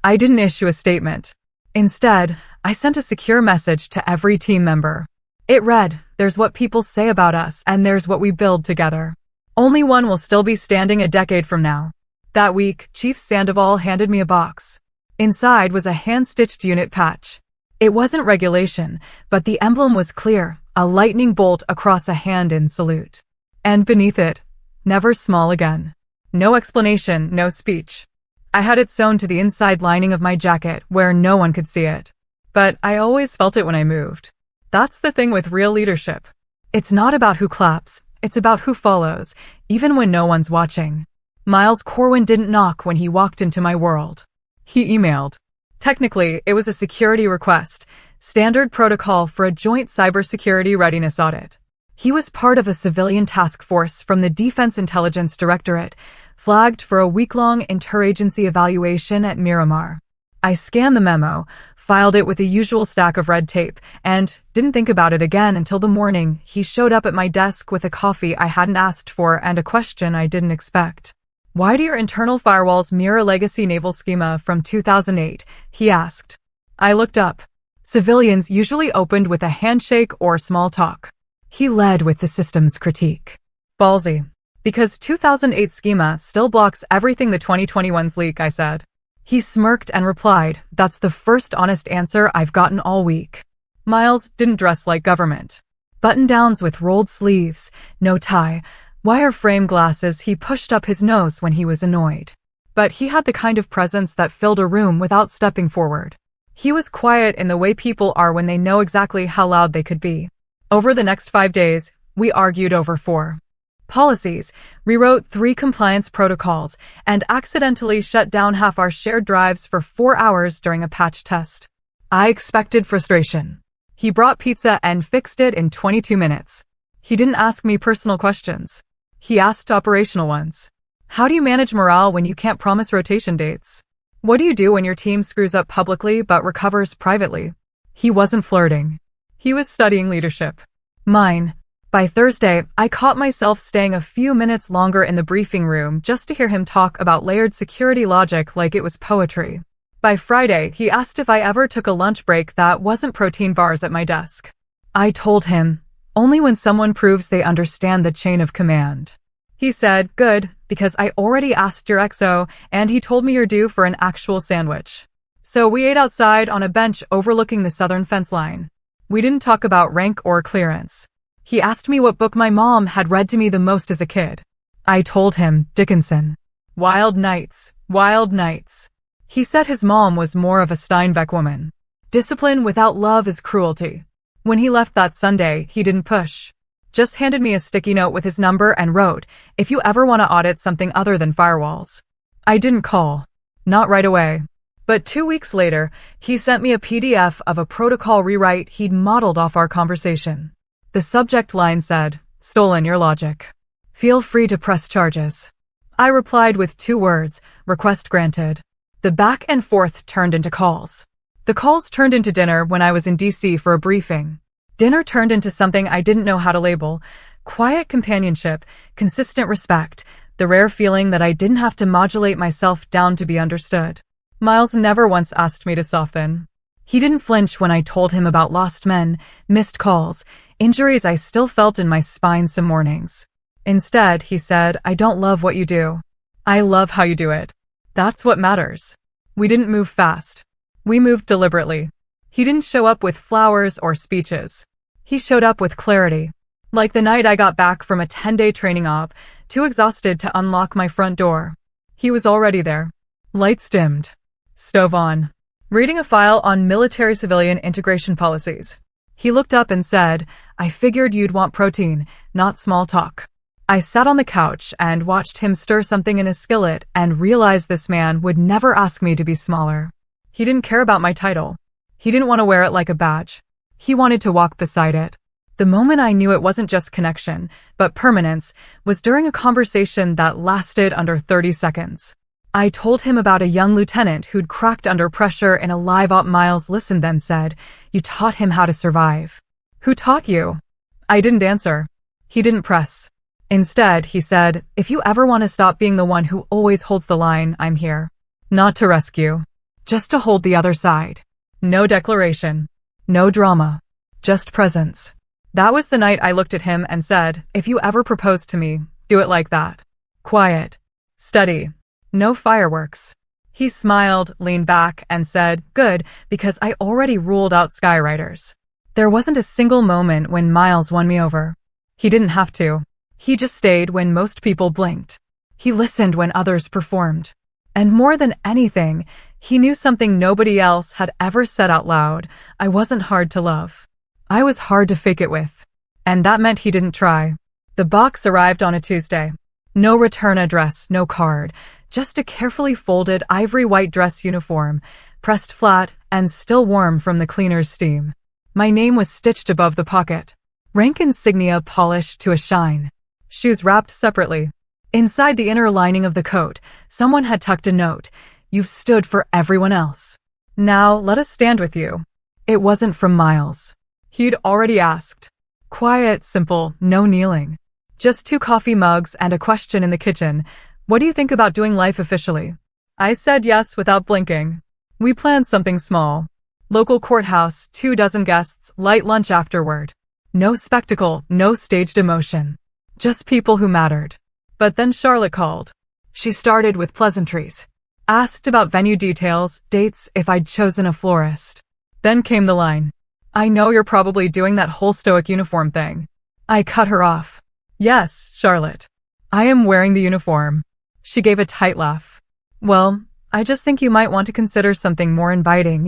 S1: I didn't issue a statement. Instead, I sent a secure message to every team member. It read, "There's what people say about us, and there's what we build together. Only one will still be standing a decade from now." That week, Chief Sandoval handed me a box. Inside was a hand-stitched unit patch. It wasn't regulation, but the emblem was clear, a lightning bolt across a hand in salute. And beneath it, "Never small again." No explanation, no speech. I had it sewn to the inside lining of my jacket where no one could see it. But I always felt it when I moved. That's the thing with real leadership. It's not about who claps, it's about who follows, even when no one's watching. Miles Corwin didn't knock when he walked into my world. He emailed. Technically, it was a security request, standard protocol for a joint cybersecurity readiness audit. He was part of a civilian task force from the Defense Intelligence Directorate, flagged for a week-long interagency evaluation at Miramar. I scanned the memo, filed it with the usual stack of red tape, and didn't think about it again until the morning he showed up at my desk with a coffee I hadn't asked for and a question I didn't expect. "Why do your internal firewalls mirror legacy naval schema from 2008? He asked. I looked up. Civilians usually opened with a handshake or small talk. He led with the system's critique. "Ballsy. Because 2008 schema still blocks everything the 2021's leak," I said. He smirked and replied, "That's the first honest answer I've gotten all week." Miles didn't dress like government. Button-downs with rolled sleeves, no tie, wire-frame glasses. He pushed up his nose when he was annoyed. But he had the kind of presence that filled a room without stepping forward. He was quiet in the way people are when they know exactly how loud they could be. Over the next 5 days, we argued over 4 policies, rewrote 3 compliance protocols, and accidentally shut down half our shared drives for 4 hours during a patch test. I expected frustration. He brought pizza and fixed it in 22 minutes. He didn't ask me personal questions. He asked operational ones. How do you manage morale when you can't promise rotation dates? What do you do when your team screws up publicly but recovers privately? He wasn't flirting. He was studying leadership. Mine. By Thursday, I caught myself staying a few minutes longer in the briefing room just to hear him talk about layered security logic like it was poetry. By Friday, he asked if I ever took a lunch break that wasn't protein bars at my desk. I told him, only when someone proves they understand the chain of command. He said, "Good, because I already asked your XO, and he told me you're due for an actual sandwich." So we ate outside on a bench overlooking the southern fence line. We didn't talk about rank or clearance. He asked me what book my mom had read to me the most as a kid. I told him, Dickinson. Wild Nights, Wild Nights. He said his mom was more of a Steinbeck woman. Discipline without love is cruelty. When he left that Sunday, he didn't push. Just handed me a sticky note with his number and wrote, "If you ever want to audit something other than firewalls." I didn't call. Not right away. But 2 weeks later, he sent me a PDF of a protocol rewrite he'd modeled off our conversation. The subject line said, "Stolen your logic. Feel free to press charges." I replied with 2 words, "Request granted." The back and forth turned into calls. The calls turned into dinner when I was in DC for a briefing. Dinner turned into something I didn't know how to label: quiet companionship, consistent respect, the rare feeling that I didn't have to modulate myself down to be understood. Miles never once asked me to soften. He didn't flinch when I told him about lost men, missed calls, injuries I still felt in my spine some mornings. Instead, he said, "I don't love what you do. I love how you do it. That's what matters." We didn't move fast. We moved deliberately. He didn't show up with flowers or speeches. He showed up with clarity. Like the night I got back from a 10-day training op, too exhausted to unlock my front door. He was already there. Lights dimmed. Stove on. Reading a file on military-civilian integration policies. He looked up and said, "I figured you'd want protein, not small talk." I sat on the couch and watched him stir something in a skillet and realized this man would never ask me to be smaller. He didn't care about my title. He didn't want to wear it like a badge. He wanted to walk beside it. The moment I knew it wasn't just connection, but permanence, was during a conversation that lasted under 30 seconds. I told him about a young lieutenant who'd cracked under pressure in a live op. Miles listened, then said, "You taught him how to survive." "Who taught you?" I didn't answer. He didn't press. Instead, he said, "If you ever want to stop being the one who always holds the line, I'm here. Not to rescue. Just to hold the other side. No declaration. No drama. Just presence." That was the night I looked at him and said, "If you ever propose to me, do it like that. Quiet. Steady. No fireworks." He smiled, leaned back, and said, "Good, because I already ruled out skywriters." There wasn't a single moment when Miles won me over. He didn't have to. He just stayed when most people blinked. He listened when others performed. And more than anything, he knew something nobody else had ever said out loud: I wasn't hard to love. I was hard to fake it with. And that meant he didn't try. The box arrived on a Tuesday. No return address, no card, just a carefully folded ivory white dress uniform, pressed flat and still warm from the cleaner's steam. My name was stitched above the pocket. Rank insignia polished to a shine. Shoes wrapped separately. Inside the inner lining of the coat, someone had tucked a note: "You've stood for everyone else. Now let us stand with you." It wasn't from Miles. He'd already asked. Quiet, simple, no kneeling. Just 2 coffee mugs and a question in the kitchen: "What do you think about doing life officially?" I said yes without blinking. We planned something small. Local courthouse, 24 guests, light lunch afterward. No spectacle, no staged emotion. Just people who mattered. But then Charlotte called. She started with pleasantries. Asked about venue details, dates, if I'd chosen a florist. Then came the line: "I know you're probably doing that whole stoic uniform thing." I cut her off. "Yes, Charlotte. I am wearing the uniform." She gave a tight laugh. "Well, I just think you might want to consider something more inviting,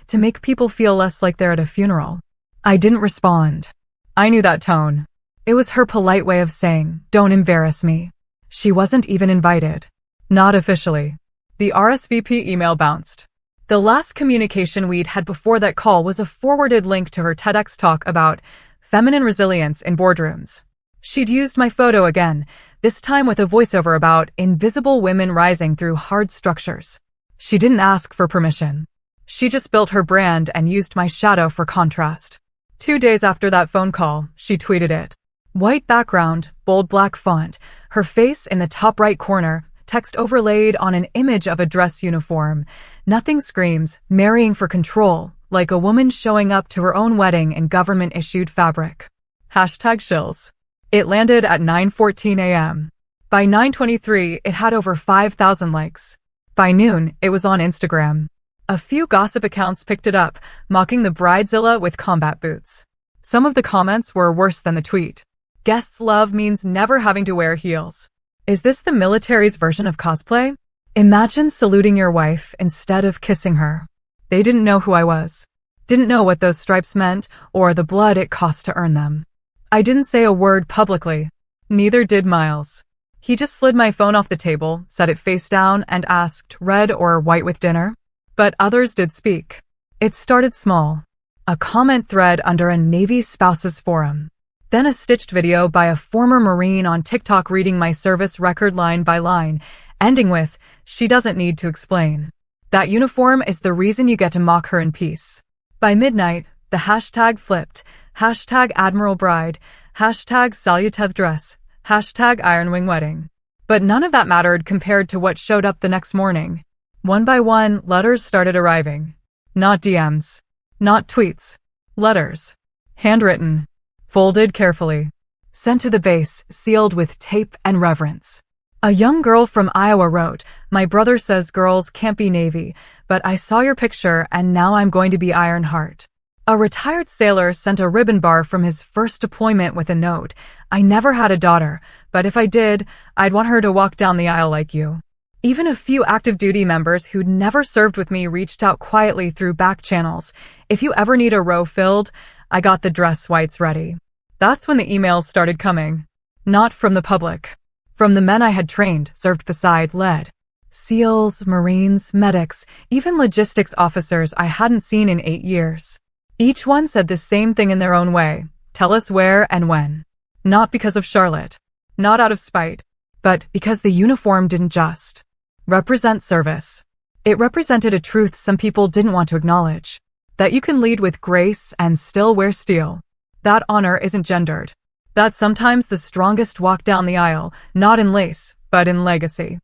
S1: to make people feel less like they're at a funeral." I didn't respond. I knew that tone. It was her polite way of saying, "Don't embarrass me." She wasn't even invited. Not officially. The RSVP email bounced. The last communication we'd had before that call was a forwarded link to her TEDx talk about feminine resilience in boardrooms. She'd used my photo again, this time with a voiceover about invisible women rising through hard structures. She didn't ask for permission. She just built her brand and used my shadow for contrast. 2 days after that phone call, she tweeted it. White background, bold black font, her face in the top right corner, text overlaid on an image of a dress uniform. Nothing screams, marrying for control, like a woman showing up to her own wedding in government-issued fabric. #shills. It landed at 9:14 a.m. By 9:23, it had over 5,000 likes. By noon, it was on Instagram. A few gossip accounts picked it up, mocking the bridezilla with combat boots. Some of the comments were worse than the tweet. Guests' love means never having to wear heels. Is this the military's version of cosplay? Imagine saluting your wife instead of kissing her. They didn't know who I was. Didn't know what those stripes meant or the blood it cost to earn them. I didn't say a word publicly. Neither did Miles. He just slid my phone off the table, set it face down, and asked, red or white with dinner? But others did speak. It started small. A comment thread under a Navy spouses forum. Then a stitched video by a former Marine on TikTok reading my service record line by line, ending with, she doesn't need to explain. That uniform is the reason you get to mock her in peace. By midnight, the hashtag flipped, hashtag Admiral Bride, hashtag Saluteth Dress, hashtag Iron Wing Wedding. But none of that mattered compared to what showed up the next morning. One by one, letters started arriving. Not DMs. Not tweets. Letters. Handwritten. Folded carefully. Sent to the base, sealed with tape and reverence. A young girl from Iowa wrote, my brother says girls can't be Navy, but I saw your picture and now I'm going to be Iron Heart. A retired sailor sent a ribbon bar from his first deployment with a note, I never had a daughter, but if I did, I'd want her to walk down the aisle like you. Even a few active duty members who'd never served with me reached out quietly through back channels. If you ever need a row filled, I got the dress whites ready. That's when the emails started coming. Not from the public. From the men I had trained, served beside, led. SEALs, Marines, medics, even logistics officers I hadn't seen in 8 years. Each one said the same thing in their own way. Tell us where and when. Not because of Charlotte. Not out of spite. But because the uniform didn't just represent service. It represented a truth some people didn't want to acknowledge. That you can lead with grace and still wear steel. That honor isn't gendered. That sometimes the strongest walk down the aisle, not in lace, but in legacy.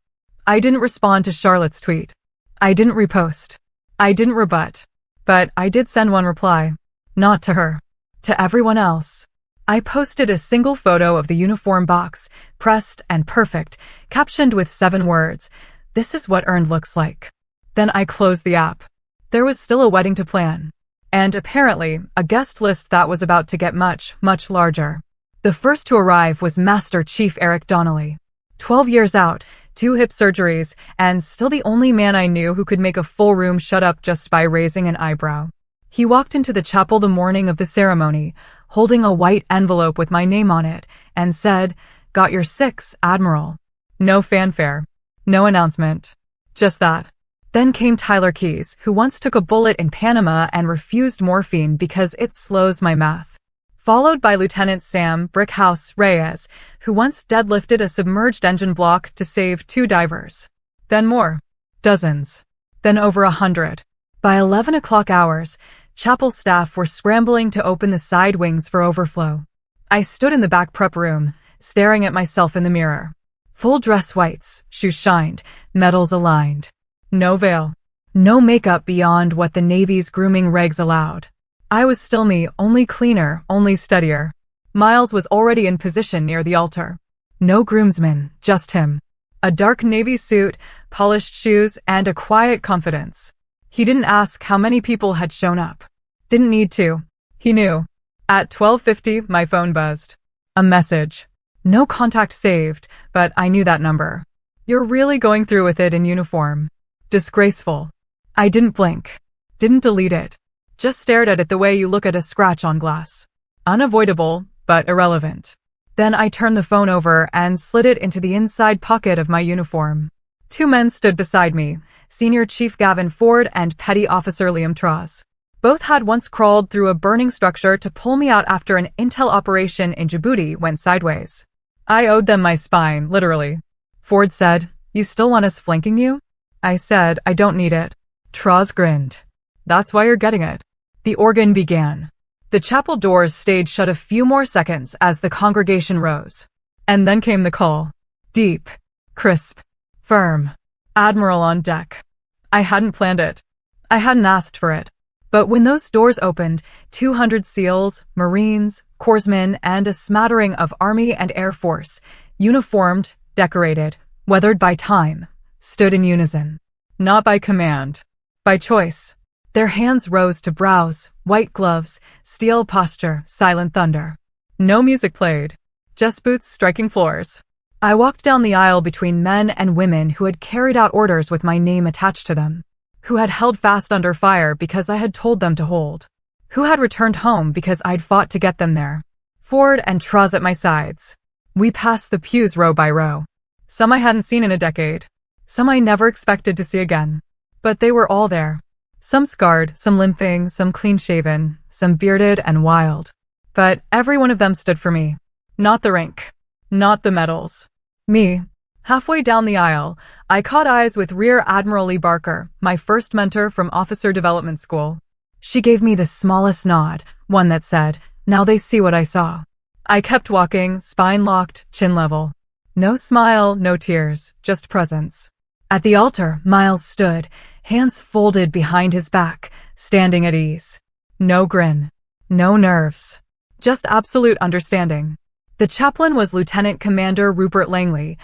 S1: I didn't respond to Charlotte's tweet. I didn't repost. I didn't rebut. But I did send one reply. Not to her. To everyone else. I posted a single photo of the uniform box, pressed and perfect, captioned with 7 words. This is what earned looks like. Then I closed the app. There was still a wedding to plan. And apparently, a guest list that was about to get much, much larger. The first to arrive was Master Chief Eric Donnelly. 12 years out, 2 hip surgeries, and still the only man I knew who could make a full room shut up just by raising an eyebrow. He walked into the chapel the morning of the ceremony, holding a white envelope with my name on it, and said, Got your 6, Admiral. No fanfare. No announcement. Just that. Then came Tyler Keys, who once took a bullet in Panama and refused morphine because it slows my math. Followed by Lieutenant Sam Brickhouse Reyes, who once deadlifted a submerged engine block to save 2 divers. Then more. Dozens. Then over 100. By 11 o'clock hours, chapel staff were scrambling to open the side wings for overflow. I stood in the back prep room, staring at myself in the mirror. Full dress whites, shoes shined, medals aligned. No veil. No makeup beyond what the Navy's grooming regs allowed. I was still me, only cleaner, only steadier. Miles was already in position near the altar. No groomsman, just him. A dark navy suit, polished shoes, and a quiet confidence. He didn't ask how many people had shown up. Didn't need to. He knew. At 12:50, my phone buzzed. A message. No contact saved, but I knew that number. You're really going through with it in uniform. Disgraceful. I didn't blink. Didn't delete it. Just stared at it the way you look at a scratch on glass. Unavoidable, but irrelevant. Then I turned the phone over and slid it into the inside pocket of my uniform. 2 men stood beside me, Senior Chief Gavin Ford and Petty Officer Liam Tross. Both had once crawled through a burning structure to pull me out after an intel operation in Djibouti went sideways. I owed them my spine, literally. Ford said, You still want us flanking you? I said, I don't need it. Tross grinned. That's why you're getting it. The organ began. The chapel doors stayed shut a few more seconds as the congregation rose. And then came the call. Deep. Crisp. Firm. Admiral on deck. I hadn't planned it. I hadn't asked for it. But when those doors opened, 200 SEALs, Marines, Corpsmen, and a smattering of Army and Air Force, uniformed, decorated, weathered by time, stood in unison. Not by command. By choice. Their hands rose to brows, white gloves, steel posture, silent thunder. No music played. Just boots striking floors. I walked down the aisle between men and women who had carried out orders with my name attached to them. Who had held fast under fire because I had told them to hold. who had returned home because I'd fought to get them there. Ford and Troz at my sides. We passed the pews row by row. Some I hadn't seen in a decade. Some I never expected to see again. But they were all there. Some scarred, some limping, some clean-shaven, some bearded and wild. But every one of them stood for me. Not the rank. Not the medals. Me. Halfway down the aisle, I caught eyes with Rear Admiral Lee Barker, my first mentor from Officer Development School. She gave me the smallest nod, one that said, "Now they see what I saw." I kept walking, spine locked, chin level. No smile, no tears, just presence. At the altar, Miles stood, hands folded behind his back, standing at ease. No grin. No nerves. Just absolute understanding. The chaplain was Lieutenant Commander Rupert Langley,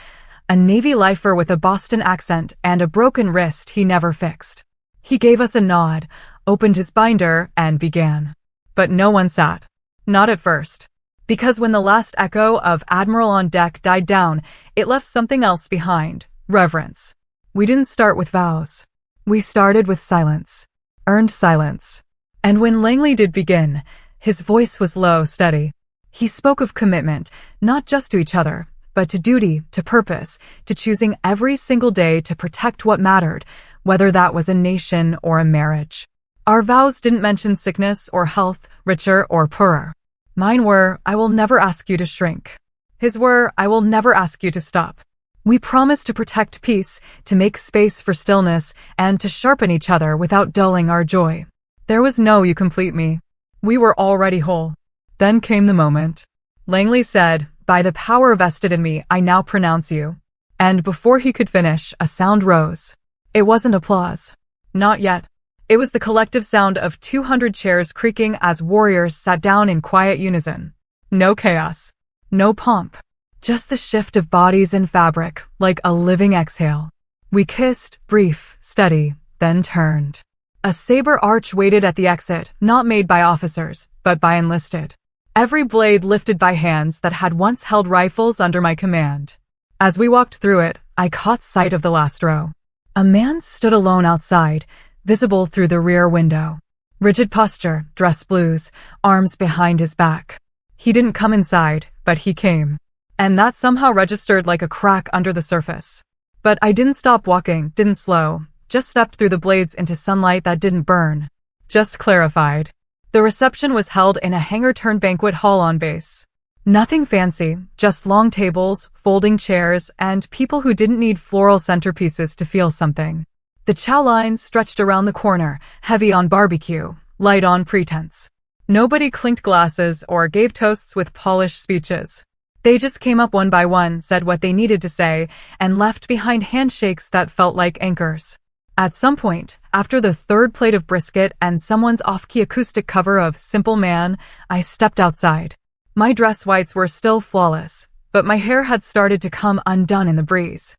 S1: a Navy lifer with a Boston accent and a broken wrist he never fixed. He gave us a nod, opened his binder, and began. But no one sat. Not at first. Because when the last echo of Admiral on Deck died down, it left something else behind. Reverence. We didn't start with vows. We started with silence. Earned silence. And when Langley did begin, his voice was low, steady. He spoke of commitment, not just to each other, but to duty, to purpose, to choosing every single day to protect what mattered, whether that was a nation or a marriage. Our vows didn't mention sickness or health, richer or poorer. Mine were, "I will never ask you to shrink." His were, "I will never ask you to stop." We promised to protect peace, to make space for stillness, and to sharpen each other without dulling our joy. There was no "you complete me." We were already whole. Then came the moment. Langley said, "By the power vested in me, I now pronounce you." And before he could finish, a sound rose. It wasn't applause. Not yet. It was the collective sound of 200 chairs creaking as warriors sat down in quiet unison. No chaos. No pomp. Just the shift of bodies and fabric, like a living exhale. We kissed, brief, steady, then turned. A saber arch waited at the exit, not made by officers, but by enlisted. Every blade lifted by hands that had once held rifles under my command. As we walked through it, I caught sight of the last row. A man stood alone outside, visible through the rear window. Rigid posture, dress blues, arms behind his back. He didn't come inside, but he came. And that somehow registered like a crack under the surface. But I didn't stop walking, didn't slow, just stepped through the blades into sunlight that didn't burn. Just clarified. The reception was held in a hangar-turned banquet hall on base. Nothing fancy, just long tables, folding chairs, and people who didn't need floral centerpieces to feel something. The chow lines stretched around the corner, heavy on barbecue, light on pretense. Nobody clinked glasses or gave toasts with polished speeches. They just came up one by one, said what they needed to say, and left behind handshakes that felt like anchors. At some point, after the third plate of brisket and someone's off-key acoustic cover of Simple Man, I stepped outside. My dress whites were still flawless, but my hair had started to come undone in the breeze.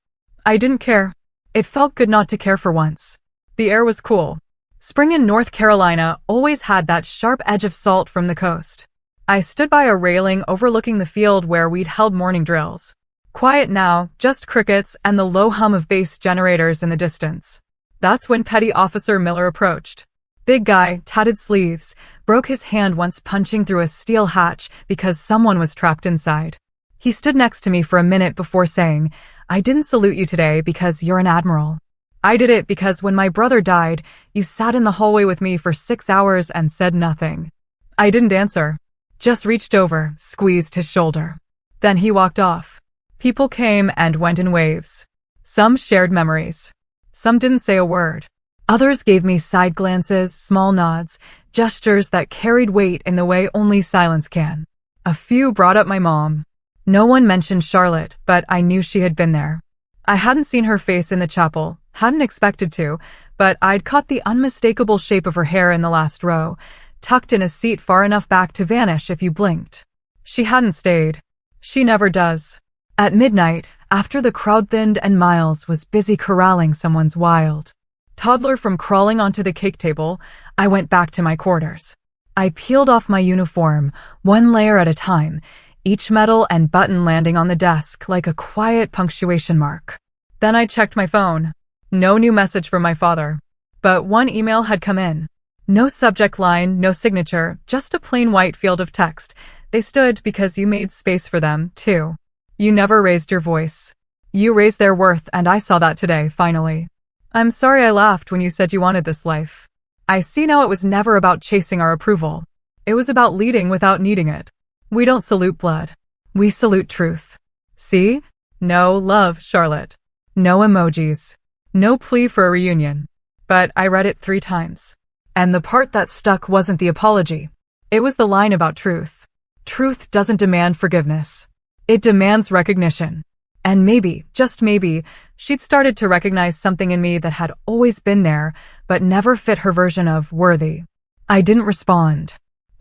S1: I didn't care. It felt good not to care for once. The air was cool. Spring in North Carolina always had that sharp edge of salt from the coast. I stood by a railing overlooking the field where we'd held morning drills. Quiet now, just crickets and the low hum of base generators in the distance. That's when Petty Officer Miller approached. Big guy, tatted sleeves, broke his hand once punching through a steel hatch because someone was trapped inside. He stood next to me for a minute before saying, "I didn't salute you today because you're an admiral. I did it because when my brother died, you sat in the hallway with me for 6 hours and said nothing." I didn't answer. Just reached over, squeezed his shoulder. Then he walked off. People came and went in waves. Some shared memories. Some didn't say a word. Others gave me side glances, small nods, gestures that carried weight in the way only silence can. A few brought up my mom. No one mentioned Charlotte, but I knew she had been there. I hadn't seen her face in the chapel, hadn't expected to, but I'd caught the unmistakable shape of her hair in the last row, tucked in a seat far enough back to vanish if you blinked. She hadn't stayed. She never does. At midnight, after the crowd thinned and Miles was busy corralling someone's wild toddler from crawling onto the cake table, I went back to my quarters. I peeled off my uniform, one layer at a time, each medal and button landing on the desk like a quiet punctuation mark. Then I checked my phone. No new message from my father. But one email had come in. No subject line, no signature, just a plain white field of text. They stood because you made space for them, too. You never raised your voice. You raised their worth, and I saw that today, finally. I'm sorry I laughed when you said you wanted this life. I see now it was never about chasing our approval. It was about leading without needing it. We don't salute blood. We salute truth. See? No love, Charlotte. No emojis. No plea for a reunion. But I read it 3 times. And the part that stuck wasn't the apology. It was the line about truth. Truth doesn't demand forgiveness. It demands recognition. And maybe, just maybe, she'd started to recognize something in me that had always been there, but never fit her version of worthy. I didn't respond.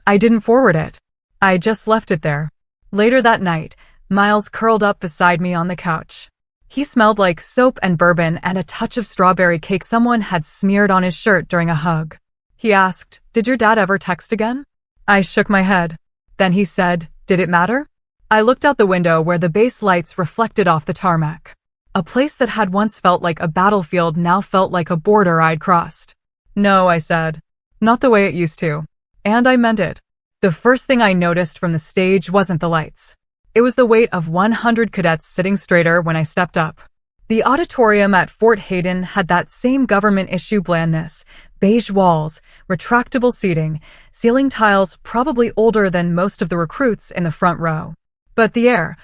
S1: I didn't forward it. I just left it there. Later that night, Miles curled up beside me on the couch. He smelled like soap and bourbon and a touch of strawberry cake someone had smeared on his shirt during a hug. He asked, "Did your dad ever text again?" I shook my head. Then he said, "Did it matter?" I looked out the window where the base lights reflected off the tarmac. A place that had once felt like a battlefield now felt like a border I'd crossed. "No," I said. "Not the way it used to." And I meant it. The first thing I noticed from the stage wasn't the lights. It was the weight of 100 cadets sitting straighter when I stepped up. The auditorium at Fort Hayden had that same government-issue blandness, beige walls, retractable seating, ceiling tiles probably older than most of the recruits in the front row. But the air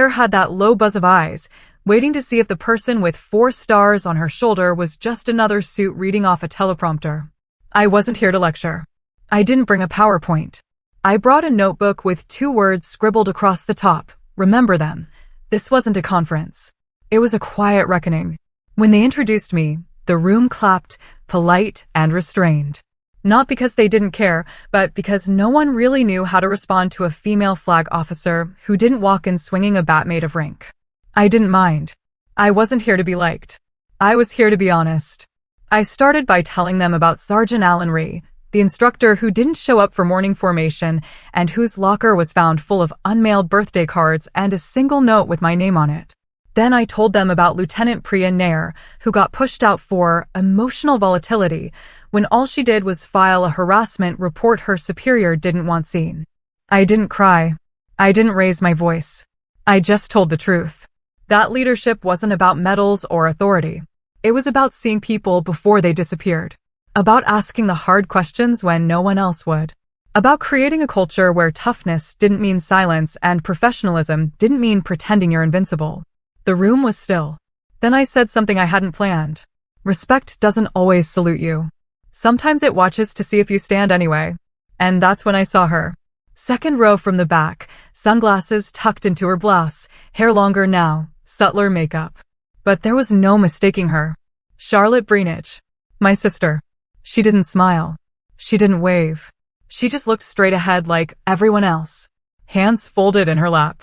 S1: had that low buzz of eyes, waiting to see if the person with 4 stars on her shoulder was just another suit reading off a teleprompter. I wasn't here to lecture. I didn't bring a PowerPoint. I brought a notebook with 2 words scribbled across the top. Remember them. This wasn't a conference. It was a quiet reckoning. When they introduced me, the room clapped, polite and restrained. Not because they didn't care, but because no one really knew how to respond to a female flag officer who didn't walk in swinging a bat made of rink. I didn't mind. I wasn't here to be liked. I was here to be honest. I started by telling them about Sergeant Alan Ree, the instructor who didn't show up for morning formation and whose locker was found full of unmailed birthday cards and a single note with my name on it. Then I told them about Lieutenant Priya Nair, who got pushed out for emotional volatility when all she did was file a harassment report her superior didn't want seen. I didn't cry. I didn't raise my voice. I just told the truth. That leadership wasn't about medals or authority. It was about seeing people before they disappeared. About asking the hard questions when no one else would. About creating a culture where toughness didn't mean silence and professionalism didn't mean pretending you're invincible. The room was still. Then I said something I hadn't planned. Respect doesn't always salute you. Sometimes it watches to see if you stand anyway. And that's when I saw her. Second row from the back, sunglasses tucked into her blouse, hair longer now, subtler makeup. But there was no mistaking her. Charlotte Breenidge. My sister. She didn't smile. She didn't wave. She just looked straight ahead like everyone else. Hands folded in her lap.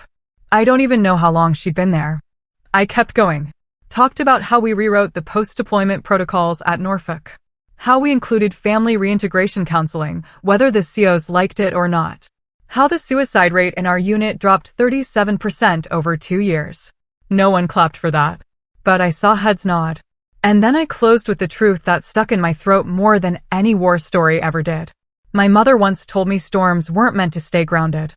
S1: I don't even know how long she'd been there. I kept going. Talked about how we rewrote the post-deployment protocols at Norfolk. How we included family reintegration counseling, whether the COs liked it or not. How the suicide rate in our unit dropped 37% over 2 years. No one clapped for that. But I saw heads nod. And then I closed with the truth that stuck in my throat more than any war story ever did. My mother once told me storms weren't meant to stay grounded.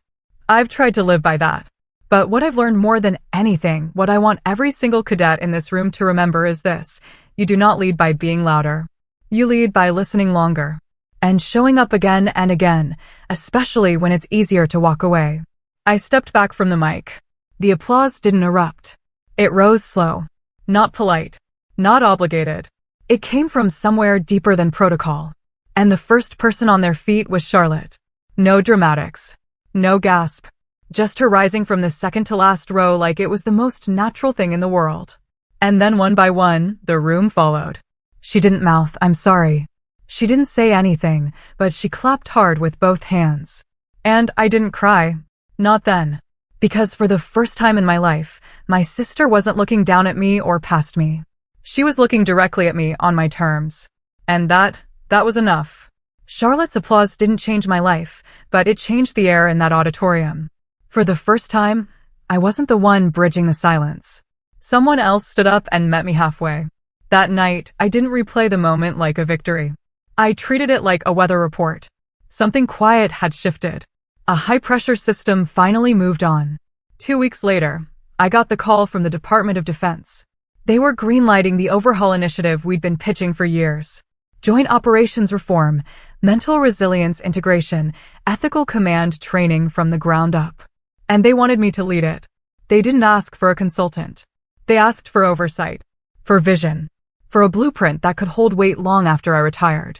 S1: I've tried to live by that. But what I've learned more than anything, what I want every single cadet in this room to remember is this: you do not lead by being louder. You lead by listening longer. And showing up again and again, especially when it's easier to walk away. I stepped back from the mic. The applause didn't erupt. It rose slow. Not polite. Not obligated. It came from somewhere deeper than protocol. And the first person on their feet was Charlotte. No dramatics. No gasp. Just her rising from the second to last row like it was the most natural thing in the world. And then one by one, the room followed. She didn't mouth, "I'm sorry." She didn't say anything, but she clapped hard with both hands. And I didn't cry. Not then. Because for the first time in my life, my sister wasn't looking down at me or past me. She was looking directly at me on my terms. And that was enough. Charlotte's applause didn't change my life, but it changed the air in that auditorium. For the first time, I wasn't the one bridging the silence. Someone else stood up and met me halfway. That night, I didn't replay the moment like a victory. I treated it like a weather report. Something quiet had shifted. A high-pressure system finally moved on. 2 weeks later, I got the call from the Department of Defense. They were greenlighting the overhaul initiative we'd been pitching for years. Joint operations reform, mental resilience integration, ethical command training from the ground up. And they wanted me to lead it. They didn't ask for a consultant. They asked for oversight, for vision, for a blueprint that could hold weight long after I retired.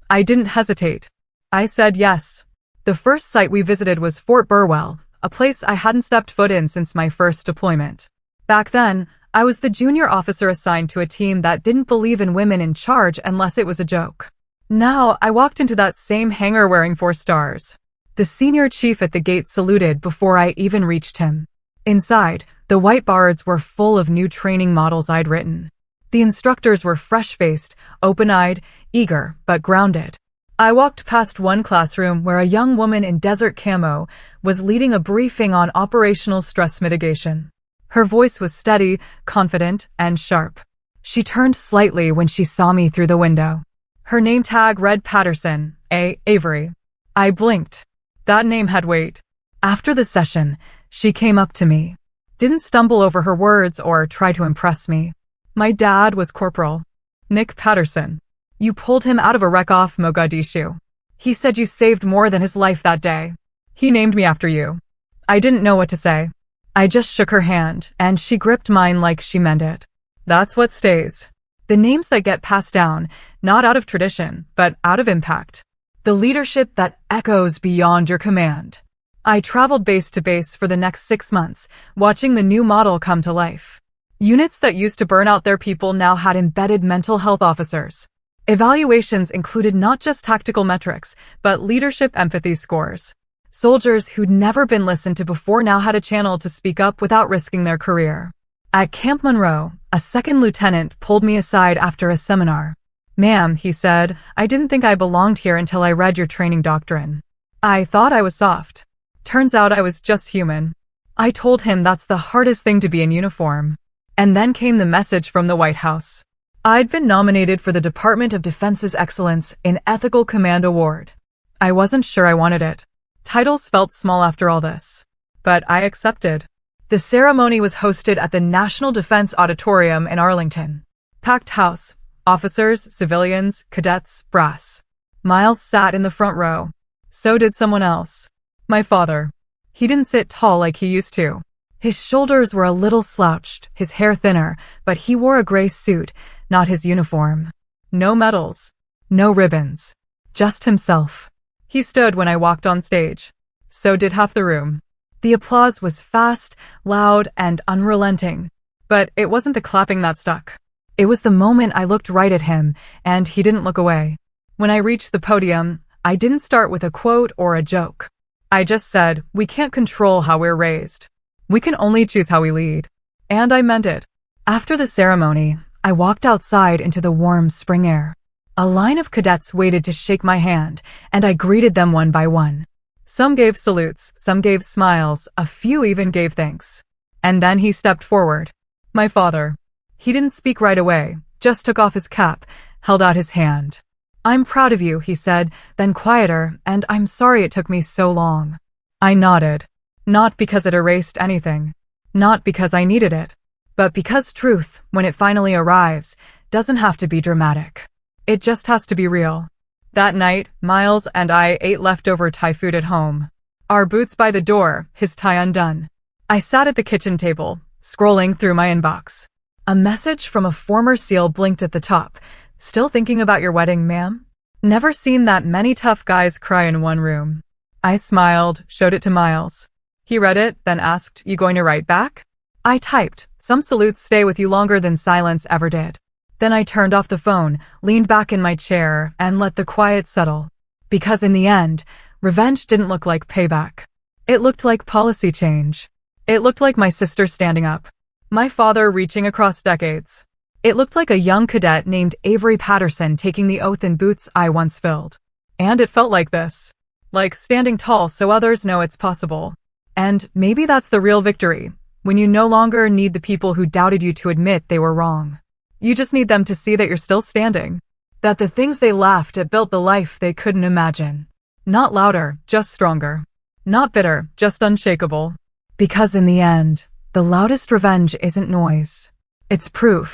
S1: I didn't hesitate. I said yes. The first site we visited was Fort Burwell, a place I hadn't stepped foot in since my first deployment. Back then, I was the junior officer assigned to a team that didn't believe in women in charge unless it was a joke. Now, I walked into that same hangar wearing 4 stars. The senior chief at the gate saluted before I even reached him. Inside, the whiteboards were full of new training models I'd written. The instructors were fresh-faced, open-eyed, eager, but grounded. I walked past one classroom where a young woman in desert camo was leading a briefing on operational stress mitigation. Her voice was steady, confident, and sharp. She turned slightly when she saw me through the window. Her name tag read Patterson, A. Avery. I blinked. That name had weight. After the session, she came up to me. Didn't stumble over her words or try to impress me. My dad was Corporal Nick Patterson. You pulled him out of a wreck off Mogadishu. He said you saved more than his life that day. He named me after you. I didn't know what to say. I just shook her hand, and she gripped mine like she meant it. That's what stays. The names that get passed down, not out of tradition, but out of impact. The leadership that echoes beyond your command. I traveled base to base for the next 6 months, watching the new model come to life. Units that used to burn out their people now had embedded mental health officers. Evaluations included not just tactical metrics, but leadership empathy scores. Soldiers who'd never been listened to before now had a channel to speak up without risking their career. At Camp Monroe, a second lieutenant pulled me aside after a seminar. "Ma'am," he said, "I didn't think I belonged here until I read your training doctrine. I thought I was soft. Turns out I was just human." I told him that's the hardest thing to be in uniform. And then came the message from the White House. I'd been nominated for the Department of Defense's Excellence in Ethical Command Award. I wasn't sure I wanted it. Titles felt small after all this. But I accepted. The ceremony was hosted at the National Defense Auditorium in Arlington. Packed house. Officers, civilians, cadets, brass. Miles sat in the front row. So did someone else. My father. He didn't sit tall like he used to. His shoulders were a little slouched, his hair thinner, but he wore a gray suit, not his uniform. No medals. No ribbons. Just himself. He stood when I walked on stage. So did half the room. The applause was fast, loud, and unrelenting. But it wasn't the clapping that stuck. It was the moment I looked right at him, and he didn't look away. When I reached the podium, I didn't start with a quote or a joke. I just said, "We can't control how we're raised. We can only choose how we lead." And I meant it. After the ceremony, I walked outside into the warm spring air. A line of cadets waited to shake my hand, and I greeted them one by one. Some gave salutes, some gave smiles, a few even gave thanks. And then he stepped forward. My father. He didn't speak right away, just took off his cap, held out his hand. "I'm proud of you," he said, then quieter, "and I'm sorry it took me so long." I nodded. Not because it erased anything. Not because I needed it. But because truth, when it finally arrives, doesn't have to be dramatic. It just has to be real. That night, Miles and I ate leftover Thai food at home. Our boots by the door, his tie undone. I sat at the kitchen table, scrolling through my inbox. A message from a former SEAL blinked at the top. "Still thinking about your wedding, ma'am? Never seen that many tough guys cry in one room." I smiled, showed it to Miles. He read it, then asked, "You going to write back?" I typed, "Some salutes stay with you longer than silence ever did." Then I turned off the phone, leaned back in my chair, and let the quiet settle. Because in the end, revenge didn't look like payback. It looked like policy change. It looked like my sister standing up. My father reaching across decades. It looked like a young cadet named Avery Patterson taking the oath in boots I once filled. And it felt like this. Like standing tall so others know it's possible. And maybe that's the real victory, when you no longer need the people who doubted you to admit they were wrong. You just need them to see that you're still standing. That the things they laughed at built the life they couldn't imagine. Not louder, just stronger. Not bitter, just unshakable. Because in the end, the loudest revenge isn't noise. It's proof.